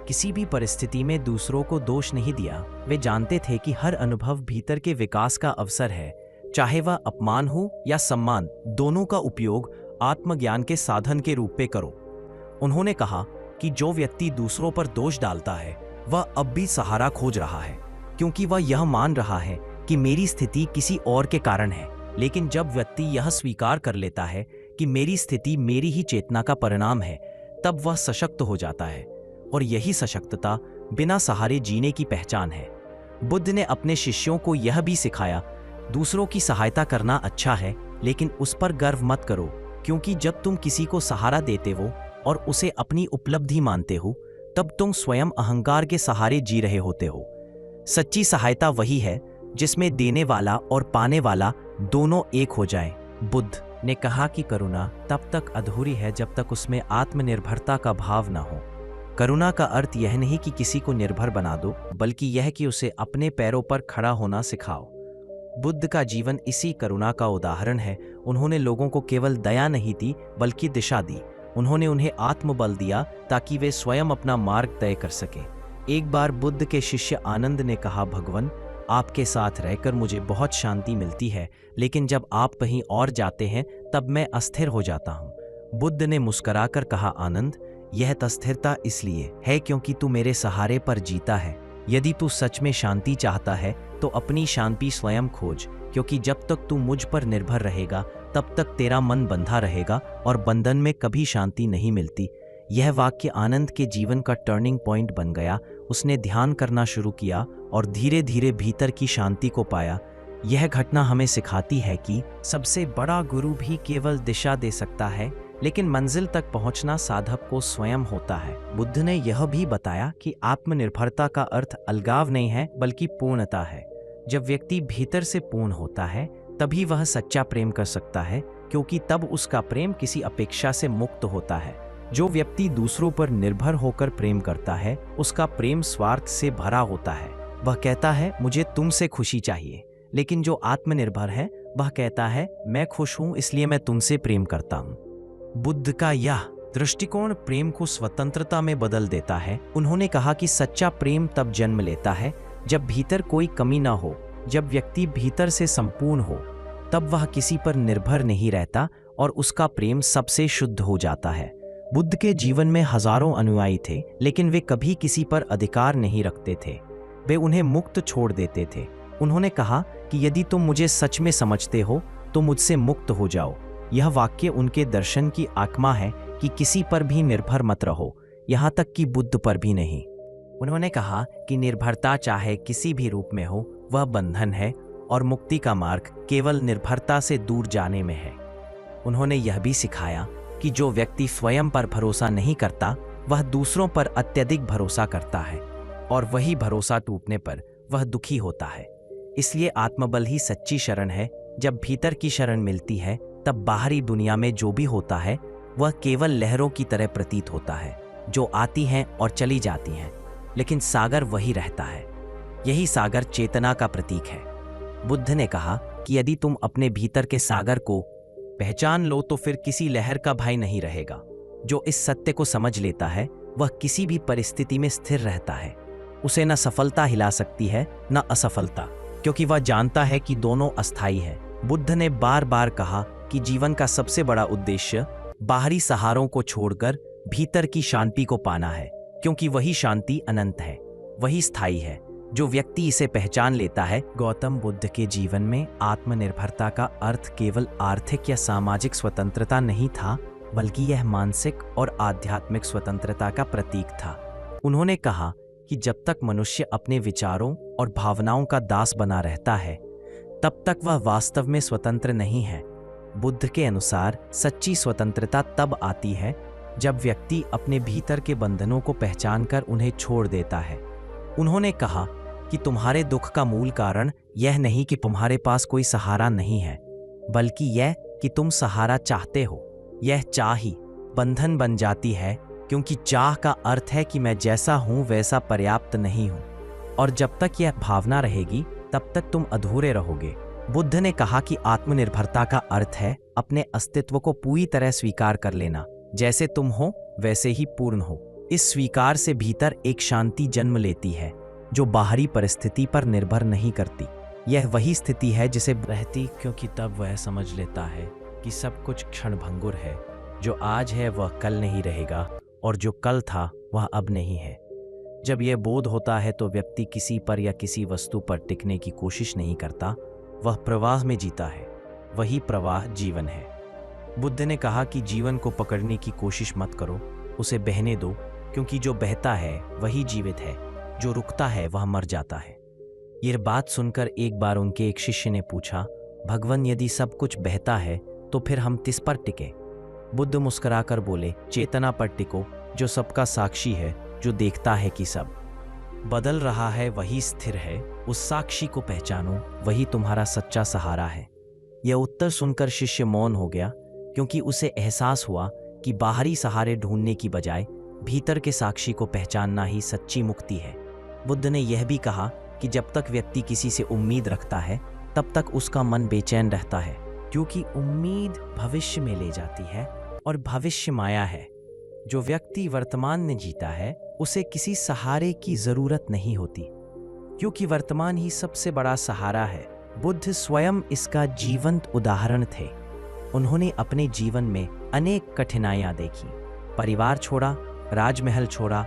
[SPEAKER 1] किसी भी परिस्थिति में दूसरों को दोष नहीं दिया। वे जानते थे कि हर अनुभव भीतर के विकास का अवसर है, चाहे वह अपमान हो या सम्मान, दोनों का उपयोग आत्मज्ञान के साधन के रूप में करो। उन्होंने कहा कि जो व्यक्ति दूसरों पर दोष डालता है वह अब भी सहारा खोज रहा है, क्योंकि वह यह मान रहा है कि मेरी स्थिति किसी और के कारण है। लेकिन जब व्यक्ति यह स्वीकार कर लेता है कि मेरी स्थिति मेरी ही चेतना का परिणाम है, तब वह सशक्त हो जाता है, और यही सशक्तता बिना सहारे जीने की पहचान है। बुद्ध ने अपने शिष्यों को यह भी सिखाया, दूसरों की सहायता करना अच्छा है, लेकिन उस पर गर्व मत करो, क्योंकि जब तुम किसी को सहारा देते हो और उसे अपनी उपलब्धि मानते हो, तब तुम स्वयं अहंकार के सहारे जी रहे होते हो। सच्ची सहायता वही है जिसमें देने वाला और पाने वाला दोनों एक हो जाएं। बुद्ध ने कहा कि करुणा तब तक अधूरी है जब तक उसमें आत्मनिर्भरता का भाव न हो। करुणा का अर्थ यह नहीं कि किसी को निर्भर बना दो, बल्कि यह कि उसे अपने पैरों पर खड़ा होना सिखाओ। बुद्ध का जीवन इसी करुणा का उदाहरण है। उन्होंने लोगों को केवल दया नहीं दी, बल्कि दिशा दी। उन्होंने उन्हें आत्मबल दिया ताकि वे स्वयं अपना मार्ग तय कर सकें। एक बार बुद्ध के शिष्य आनंद ने कहा, भगवान, आपके साथ रहकर मुझे बहुत शांति मिलती है, लेकिन जब आप कहीं और जाते हैं तब मैं अस्थिर हो जाता हूँ। बुद्ध ने मुस्कुराकर कहा, आनंद, यह अस्थिरता इसलिए है क्योंकि तू मेरे सहारे पर जीता है। यदि तू सच में शांति चाहता है तो अपनी शांति स्वयं खोज, क्योंकि जब तक तू मुझ पर निर्भर रहेगा तब तक तेरा मन बंधा रहेगा और बंधन में कभी शांति नहीं मिलती। यह वाक्य आनंद के जीवन का टर्निंग पॉइंट बन गया। उसने ध्यान करना शुरू किया और धीरे धीरे भीतर की शांति को पाया। यह घटना हमें सिखाती है कि सबसे बड़ा गुरु भी केवल दिशा दे सकता है, लेकिन मंजिल तक पहुंचना साधक को स्वयं होता है। बुद्ध ने यह भी बताया कि आत्मनिर्भरता का अर्थ अलगाव नहीं है, बल्कि पूर्णता है। जब व्यक्ति भीतर से पूर्ण होता है तभी वह सच्चा प्रेम कर सकता है, क्योंकि तब उसका प्रेम किसी अपेक्षा से मुक्त होता है। जो व्यक्ति दूसरों पर निर्भर होकर प्रेम करता है, उसका प्रेम स्वार्थ से भरा होता है। वह कहता है, मुझे तुमसे खुशी चाहिए। लेकिन जो आत्मनिर्भर है वह कहता है, मैं खुश हूं इसलिए मैं तुमसे प्रेम करता हूं। बुद्ध का यह दृष्टिकोण प्रेम को स्वतंत्रता में बदल देता है। उन्होंने कहा कि सच्चा प्रेम तब जन्म लेता है जब भीतर कोई कमी ना हो। जब व्यक्ति भीतर से संपूर्ण हो तब वह किसी पर निर्भर नहीं रहता और उसका प्रेम सबसे शुद्ध हो जाता है। बुद्ध के जीवन में हजारों अनुयायी थे, लेकिन वे कभी किसी पर अधिकार नहीं रखते थे। वे उन्हें मुक्त छोड़ देते थे। उन्होंने कहा कि यदि तुम मुझे सच में समझते हो तो मुझसे मुक्त हो जाओ। यह वाक्य उनके दर्शन की आत्मा है कि किसी पर भी निर्भर मत रहो, यहाँ तक कि बुद्ध पर भी नहीं। उन्होंने कहा कि निर्भरता चाहे किसी भी रूप में हो, वह बंधन है और मुक्ति का मार्ग केवल निर्भरता से दूर जाने में है। उन्होंने यह भी सिखाया कि जो व्यक्ति स्वयं पर भरोसा नहीं करता वह दूसरों पर अत्यधिक भरोसा करता है, और वही भरोसा टूटने पर वह दुखी होता है। इसलिए आत्मबल ही सच्ची शरण है। जब भीतर की शरण मिलती है तब बाहरी दुनिया में जो भी होता है वह केवल लहरों की तरह प्रतीत होता है, जो आती हैं और चली जाती हैं, लेकिन सागर वही रहता है। यही सागर चेतना का प्रतीक है। बुद्ध ने कहा कि यदि तुम अपने भीतर के सागर को पहचान लो तो फिर किसी लहर का भय नहीं रहेगा। जो इस सत्य को समझ लेता है वह किसी भी परिस्थिति में स्थिर रहता है। उसे न सफलता हिला सकती है न असफलता, क्योंकि वह जानता है कि दोनों अस्थायी है। बुद्ध ने बार बार कहा कि जीवन का सबसे बड़ा उद्देश्य बाहरी सहारों को छोड़कर भीतर की शांति को पाना है, क्योंकि वही शांति अनंत है, वही स्थायी है। जो व्यक्ति इसे पहचान लेता है। गौतम बुद्ध के जीवन में आत्मनिर्भरता का अर्थ केवल आर्थिक या सामाजिक स्वतंत्रता नहीं था, बल्कि यह मानसिक और आध्यात्मिक स्वतंत्रता का प्रतीक था। उन्होंने कहा कि जब तक मनुष्य अपने विचारों और भावनाओं का दास बना रहता है, तब तक वह वास्तव में स्वतंत्र नहीं है। बुद्ध के अनुसार सच्ची स्वतंत्रता तब आती है जब व्यक्ति अपने भीतर के बंधनों को पहचानकर उन्हें छोड़ देता है। उन्होंने कहा कि तुम्हारे दुख का मूल कारण यह नहीं कि तुम्हारे पास कोई सहारा नहीं है, बल्कि यह कि तुम सहारा चाहते हो। यह चाह ही बंधन बन जाती है, क्योंकि चाह का अर्थ है कि मैं जैसा हूं वैसा पर्याप्त नहीं हूं, और जब तक यह भावना रहेगी तब तक तुम अधूरे रहोगे। बुद्ध ने कहा कि आत्मनिर्भरता का अर्थ है अपने अस्तित्व को पूरी तरह स्वीकार कर लेना। जैसे तुम हो वैसे ही पूर्ण हो। इस स्वीकार से भीतर एक शांति जन्म लेती है जो बाहरी परिस्थिति पर निर्भर नहीं करती। यह वही स्थिति है जिसे रहती, क्योंकि तब वह समझ लेता है कि सब कुछ क्षणभंगुर है। जो आज है वह कल नहीं रहेगा और जो कल था वह अब नहीं है। जब यह बोध होता है तो व्यक्ति किसी पर या किसी वस्तु पर टिकने की कोशिश नहीं करता, वह प्रवाह में जीता है। वही प्रवाह जीवन है। बुद्ध ने कहा कि जीवन को पकड़ने की कोशिश मत करो, उसे बहने दो, क्योंकि जो बहता है वही जीवित है, जो रुकता है वह मर जाता है। यह बात सुनकर एक बार उनके एक शिष्य ने पूछा, भगवान, यदि सब कुछ बहता है तो फिर हम किस पर टिके? बुद्ध मुस्कुराकर बोले, चेतना पर टिको, जो सबका साक्षी है, जो देखता है कि सब बदल रहा है वही स्थिर है। उस साक्षी को पहचानो, वही तुम्हारा सच्चा सहारा है। यह उत्तर सुनकर शिष्य मौन हो गया, क्योंकि उसे एहसास हुआ कि बाहरी सहारे ढूंढने की बजाय भीतर के साक्षी को पहचानना ही सच्ची मुक्ति है। बुद्ध ने यह भी कहा कि जब तक व्यक्ति किसी से उम्मीद रखता है तब तक उसका मन बेचैन रहता है, क्योंकि उम्मीद भविष्य में ले जाती है और भविष्य माया है। जो व्यक्ति वर्तमान में जीता है उसे किसी सहारे की जरूरत नहीं होती, क्योंकि वर्तमान ही सबसे बड़ा सहारा है। बुद्ध स्वयं इसका जीवंत उदाहरण थे। उन्होंने अपने जीवन में अनेक कठिनाइयां देखी, परिवार छोड़ा, राजमहल छोड़ा,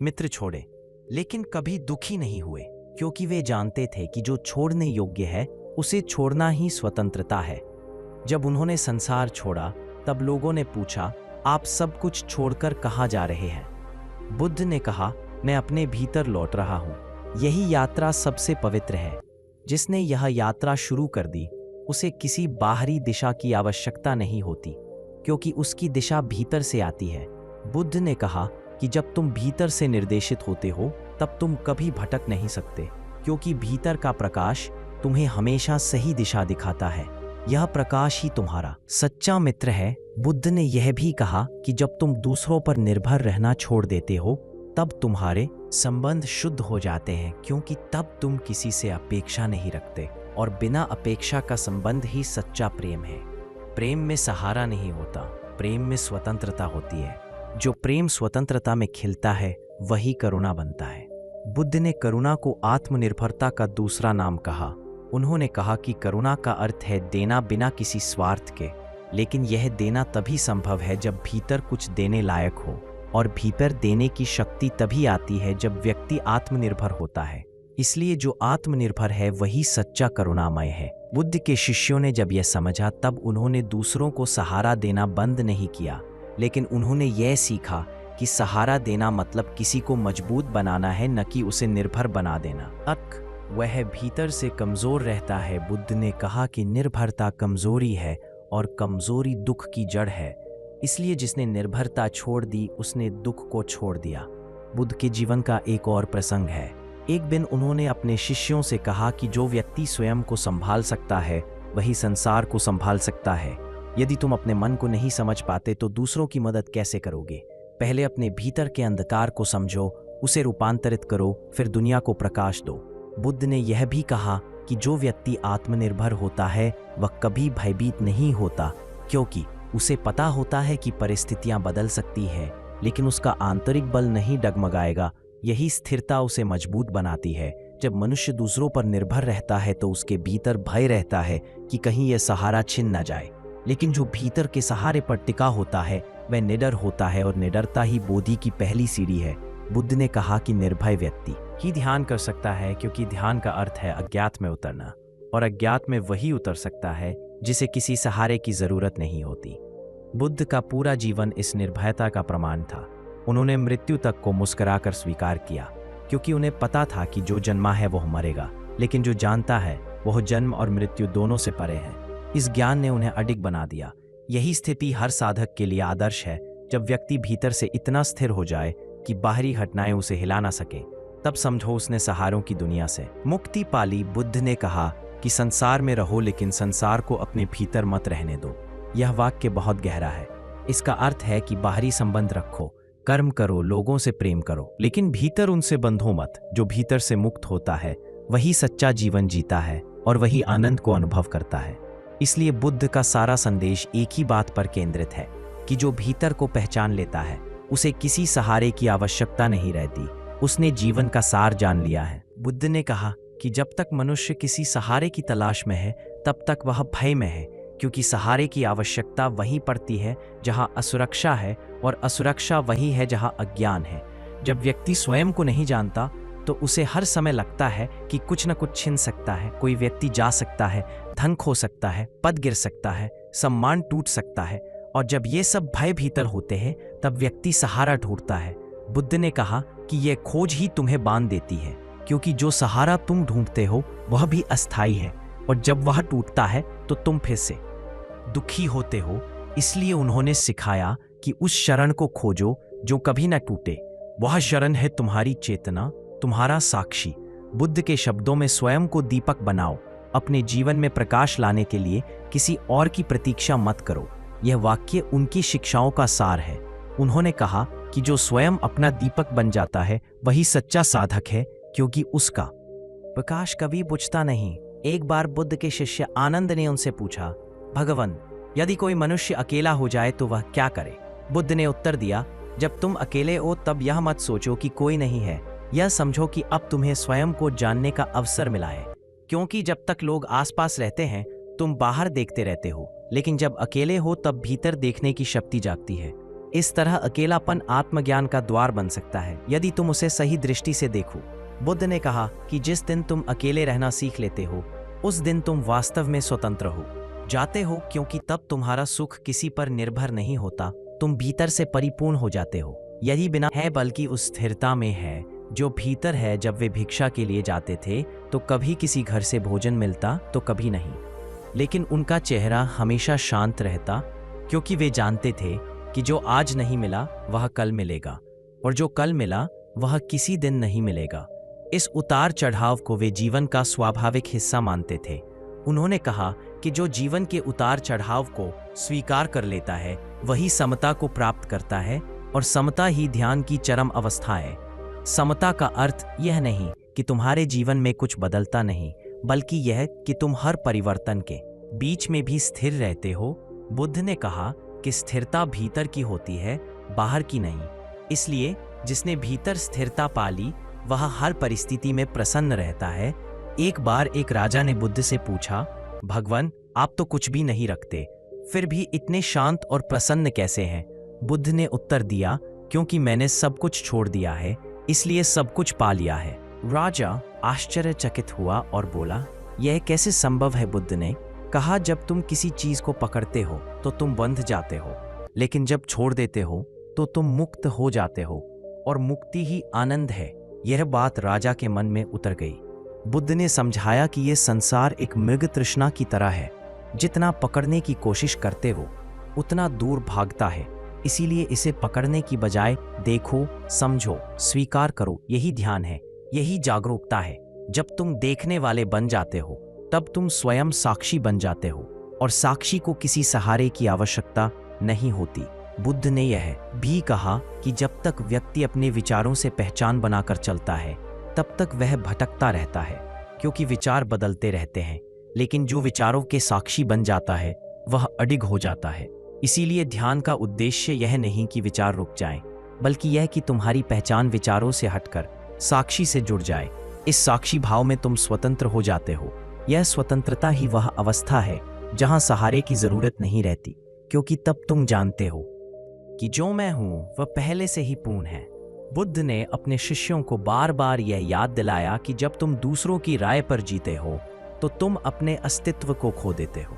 [SPEAKER 1] मित्र छोड़े, लेकिन कभी दुखी नहीं हुए, क्योंकि वे जानते थे कि जो छोड़ने योग्य है उसे छोड़ना ही स्वतंत्रता है। जब उन्होंने संसार छोड़ा तब लोगों ने पूछा, आप सब कुछ छोड़कर कहाँ जा रहे हैं? बुद्ध ने कहा, मैं अपने भीतर लौट रहा हूँ। यही यात्रा सबसे पवित्र है। जिसने यह यात्रा शुरू कर दी उसे किसी बाहरी दिशा की आवश्यकता नहीं होती, क्योंकि उसकी दिशा भीतर से आती है। बुद्ध ने कहा कि जब तुम भीतर से निर्देशित होते हो तब तुम कभी भटक नहीं सकते, क्योंकि भीतर का प्रकाश तुम्हें हमेशा सही दिशा दिखाता है। यह प्रकाश ही तुम्हारा सच्चा मित्र है। बुद्ध ने यह भी कहा कि जब तुम दूसरों पर निर्भर रहना छोड़ देते हो तब तुम्हारे संबंध शुद्ध हो जाते हैं, क्योंकि तब तुम किसी से अपेक्षा नहीं रखते, और बिना अपेक्षा का संबंध ही सच्चा प्रेम है। प्रेम में सहारा नहीं होता, प्रेम में स्वतंत्रता होती है। जो प्रेम स्वतंत्रता में खिलता है वही करुणा बनता है। बुद्ध ने करुणा को आत्मनिर्भरता का दूसरा नाम कहा। उन्होंने कहा कि करुणा का अर्थ है देना बिना किसी स्वार्थ के, लेकिन यह देना तभी संभव है जब भीतर कुछ देने लायक हो, और भीतर देने की शक्ति तभी आती है जब व्यक्ति आत्मनिर्भर होता है। इसलिए जो आत्मनिर्भर है वही सच्चा करुणामय है। बुद्ध के शिष्यों ने जब यह समझा तब उन्होंने दूसरों को सहारा देना बंद नहीं किया, लेकिन उन्होंने यह सीखा कि सहारा देना मतलब किसी को मजबूत बनाना है, न कि उसे निर्भर बना देना। वह भीतर से कमजोर रहता है। बुद्ध ने कहा कि निर्भरता कमजोरी है और कमजोरी दुख की जड़ है। इसलिए जिसने निर्भरता छोड़ दी उसने दुख को छोड़ दिया। बुद्ध के जीवन का एक और प्रसंग है। एक दिन उन्होंने अपने शिष्यों से कहा कि जो व्यक्ति स्वयं को संभाल सकता है वही संसार को संभाल सकता है। यदि तुम अपने मन को नहीं समझ पाते तो दूसरों की मदद कैसे करोगे? पहले अपने भीतर के अंधकार को समझो, उसे रूपांतरित करो, फिर दुनिया को प्रकाश दो। बुद्ध ने यह भी कहा कि जो व्यक्ति आत्मनिर्भर होता है वह कभी भयभीत नहीं होता, क्योंकि उसे पता होता है कि परिस्थितियां बदल सकती है, लेकिन उसका आंतरिक बल नहीं डगमगाएगा। यही स्थिरता उसे मजबूत बनाती है। जब मनुष्य दूसरों पर निर्भर रहता है तो उसके भीतर भय रहता है कि कहीं यह सहारा छिन न जाए, लेकिन जो भीतर के सहारे पर टिका होता है वह निडर होता है, और निडरता ही बोधि की पहली सीढ़ी है। बुद्ध ने कहा कि निर्भय व्यक्ति ही ध्यान कर सकता है, क्योंकि ध्यान का अर्थ है अज्ञात में उतरना, और अज्ञात में वही उतर सकता है जिसे किसी सहारे की जरूरत नहीं होती। बुद्ध का पूरा जीवन इस निर्भयता का प्रमाण था। उन्होंने मृत्यु तक को मुस्कुराकर स्वीकार किया, क्योंकि उन्हें पता था कि जो जन्मा है वह मरेगा, लेकिन जो जानता है वह जन्म और मृत्यु दोनों से परे है। इस ज्ञान ने उन्हें अडिग बना दिया। यही स्थिति हर साधक के लिए आदर्श है। जब व्यक्ति भीतर से इतना स्थिर हो जाए कि बाहरी घटनाएं उसे हिला ना सके, तब समझो उसने सहारों की दुनिया से मुक्ति पाली। बुद्ध ने कहा कि संसार में रहो, लेकिन संसार को अपने भीतर मत रहने दो। यह वाक्य बहुत गहरा है। इसका अर्थ है कि बाहरी संबंध रखो, कर्म करो, लोगों से प्रेम करो, लेकिन भीतर उनसे बंधो मत। जो भीतर से मुक्त होता है वही सच्चा जीवन जीता है और वही आनंद को अनुभव करता है। इसलिए बुद्ध का सारा संदेश एक ही बात पर केंद्रित है कि जो भीतर को पहचान लेता है उसे किसी सहारे की आवश्यकता नहीं रहती। उसने जीवन का सार जान लिया है। बुद्ध ने कहा कि जब तक मनुष्य किसी सहारे की तलाश में है तब तक वह भय में है, क्योंकि सहारे की आवश्यकता वहीं पड़ती है जहां असुरक्षा है, और असुरक्षा वही है जहां अज्ञान है। जब व्यक्ति स्वयं को नहीं जानता तो उसे हर समय लगता है कि कुछ न कुछ छिन सकता है, कोई व्यक्ति जा सकता है, धन खो सकता है, पद गिर सकता है, सम्मान टूट सकता है, और जब ये सब भय भीतर होते हैं तब व्यक्ति सहारा ढूंढता है। बुद्ध ने कहा कि यह खोज ही तुम्हें बांध देती है, क्योंकि जो सहारा तुम ढूंढते हो वह भी अस्थायी है, और जब वह टूटता है तो तुम फिर से दुखी होते हो। इसलिए उन्होंने सिखाया कि उस शरण को खोजो जो कभी न टूटे। वह शरण है तुम्हारी चेतना, तुम्हारा साक्षी। बुद्ध के शब्दों में स्वयं को दीपक बनाओ। अपने जीवन में प्रकाश लाने के लिए किसी और की प्रतीक्षा मत करो। यह वाक्य उनकी शिक्षाओं का सार है। उन्होंने कहा कि जो स्वयं अपना दीपक बन जाता है वही सच्चा साधक है, क्योंकि उसका प्रकाश कभी बुझता नहीं। एक बार बुद्ध के शिष्य आनंद ने उनसे पूछा, भगवान, यदि कोई मनुष्य अकेला हो जाए तो वह क्या करे? बुद्ध ने उत्तर दिया, जब तुम अकेले हो तब यह मत सोचो कि कोई नहीं है। यह समझो कि अब तुम्हें स्वयं को जानने का अवसर मिला है, क्योंकि जब तक लोग आसपास रहते हैं तुम बाहर देखते रहते हो, लेकिन जब अकेले हो तब भीतर देखने की शक्ति जागती है। इस तरह अकेलापन आत्मज्ञान का द्वार बन सकता है, यदि तुम उसे सही दृष्टि से देखो। बुद्ध ने कहा कि जिस दिन तुम अकेले रहना सीख लेते हो उस दिन तुम वास्तव में स्वतंत्र हो जाते हो, क्योंकि तब तुम्हारा सुख किसी पर निर्भर नहीं होता। तुम भीतर से परिपूर्ण हो जाते हो। यही बिना है बल्कि उस स्थिरता में है जो भीतर है। जब वे भिक्षा के लिए जाते थे तो कभी किसी घर से भोजन मिलता तो कभी नहीं, लेकिन उनका चेहरा हमेशा शांत रहता, क्योंकि वे जानते थे कि जो आज नहीं मिला वह कल मिलेगा, और जो कल मिला वह किसी दिन नहीं मिलेगा। इस उतार चढ़ाव को वे जीवन का स्वाभाविक हिस्सा मानते थे। उन्होंने कहा कि जो जीवन के उतार चढ़ाव को स्वीकार कर लेता है वही समता को प्राप्त करता है, और समता ही ध्यान की चरम अवस्था है। समता का अर्थ यह नहीं कि तुम्हारे जीवन में कुछ बदलता नहीं, बल्कि यह कि तुम हर परिवर्तन के बीच में भी स्थिर रहते हो। बुद्ध ने कहा कि स्थिरता भीतर की होती है, बाहर की नहीं। इसलिए जिसने भीतर स्थिरता पा ली वह हर परिस्थिति में प्रसन्न रहता है। एक बार एक राजा ने बुद्ध से पूछा, भगवान, आप तो कुछ भी नहीं रखते, फिर भी इतने शांत और प्रसन्न कैसे हैं? बुद्ध ने उत्तर दिया, क्योंकि मैंने सब कुछ छोड़ दिया है, इसलिए सब कुछ पा लिया है। राजा आश्चर्यचकित हुआ और बोला, यह कैसे संभव है? बुद्ध ने कहा, जब तुम किसी चीज को पकड़ते हो तो तुम बंध जाते हो, लेकिन जब छोड़ देते हो तो तुम मुक्त हो जाते हो, और मुक्ति ही आनंद है। यह बात राजा के मन में उतर गई। बुद्ध ने समझाया कि यह संसार एक मृग तृष्णा की तरह है, जितना पकड़ने की कोशिश करते हो उतना दूर भागता है। इसीलिए इसे पकड़ने की बजाय देखो, समझो, स्वीकार करो। यही ध्यान है, यही जागरूकता है। जब तुम देखने वाले बन जाते हो तब तुम स्वयं साक्षी बन जाते हो, और साक्षी को किसी सहारे की आवश्यकता नहीं होती। बुद्ध ने यह भी कहा कि जब तक व्यक्ति अपने विचारों से पहचान बनाकर चलता है तब तक वह भटकता रहता है, क्योंकि विचार बदलते रहते हैं, लेकिन जो विचारों के साक्षी बन जाता है वह अडिग हो जाता है। इसीलिए ध्यान का उद्देश्य यह नहीं कि विचार रुक जाएं, बल्कि यह कि तुम्हारी पहचान विचारों से हटकर साक्षी से जुड़ जाए। इस साक्षी भाव में तुम स्वतंत्र हो जाते हो। यह स्वतंत्रता ही वह अवस्था है जहां सहारे की जरूरत नहीं रहती, क्योंकि तब तुम जानते हो कि जो मैं हूं वह पहले से ही पूर्ण है। बुद्ध ने अपने शिष्यों को बार बार यह याद दिलाया कि जब तुम दूसरों की राय पर जीते हो तो तुम अपने अस्तित्व को खो देते हो।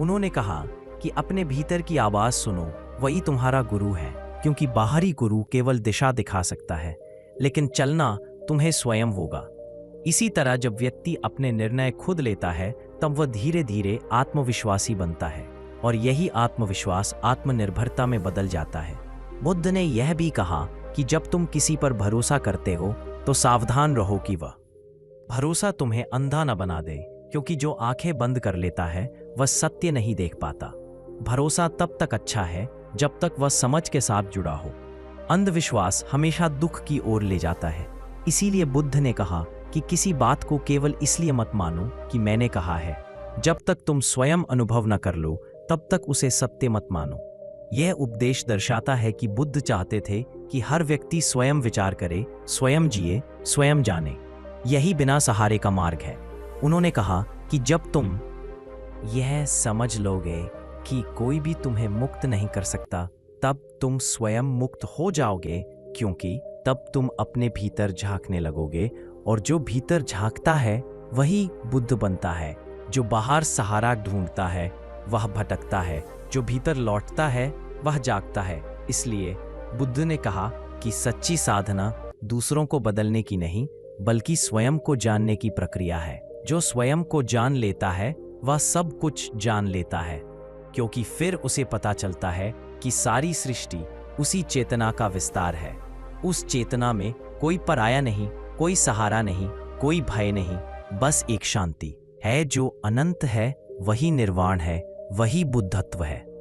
[SPEAKER 1] उन्होंने कहा कि अपने भीतर की आवाज सुनो, वही तुम्हारा गुरु है, क्योंकि बाहरी गुरु केवल दिशा दिखा सकता है, लेकिन चलना तुम्हें स्वयं होगा। इसी तरह जब व्यक्ति अपने निर्णय खुद लेता है तब वह धीरे धीरे आत्मविश्वासी बनता है, और यही आत्मविश्वास आत्मनिर्भरता में बदल जाता है। बुद्ध ने यह भी कहा कि जब तुम किसी पर भरोसा करते हो तो सावधान रहो कि वह भरोसा तुम्हें अंधा न बना दे, क्योंकि जो आंखें बंद कर लेता है वह सत्य नहीं देख पाता। भरोसा तब तक अच्छा है जब तक वह समझ के साथ जुड़ा हो। अंधविश्वास हमेशा दुख की ओर ले जाता है। इसीलिए बुद्ध ने कहा कि किसी बात को केवल इसलिए मत मानो कि मैंने कहा है। जब तक तुम स्वयं अनुभव न कर लो तब तक उसे सत्य मत मानो। यह उपदेश दर्शाता है कि बुद्ध चाहते थे कि हर व्यक्ति स्वयं विचार करे, स्वयं जिए, स्वयं जाने। यही बिना सहारे का मार्ग है। उन्होंने कहा कि जब तुम यह समझ लोगे कि कोई भी तुम्हें मुक्त नहीं कर सकता, तब तुम स्वयं मुक्त हो जाओगे, क्योंकि तब तुम अपने भीतर झांकने लगोगे, और जो भीतर झांकता है वही बुद्ध बनता है। जो बाहर सहारा ढूंढता है वह भटकता है, जो भीतर लौटता है वह जागता है। इसलिए बुद्ध ने कहा कि सच्ची साधना दूसरों को बदलने की नहीं, बल्कि स्वयं को जानने की प्रक्रिया है। जो स्वयं को जान लेता है वह सब कुछ जान लेता है, क्योंकि फिर उसे पता चलता है कि सारी सृष्टि उसी चेतना का विस्तार है। उस चेतना में कोई पराया नहीं, कोई सहारा नहीं, कोई भय नहीं, बस एक शांति है। जो अनंत है वही निर्वाण है, वही बुद्धत्व है।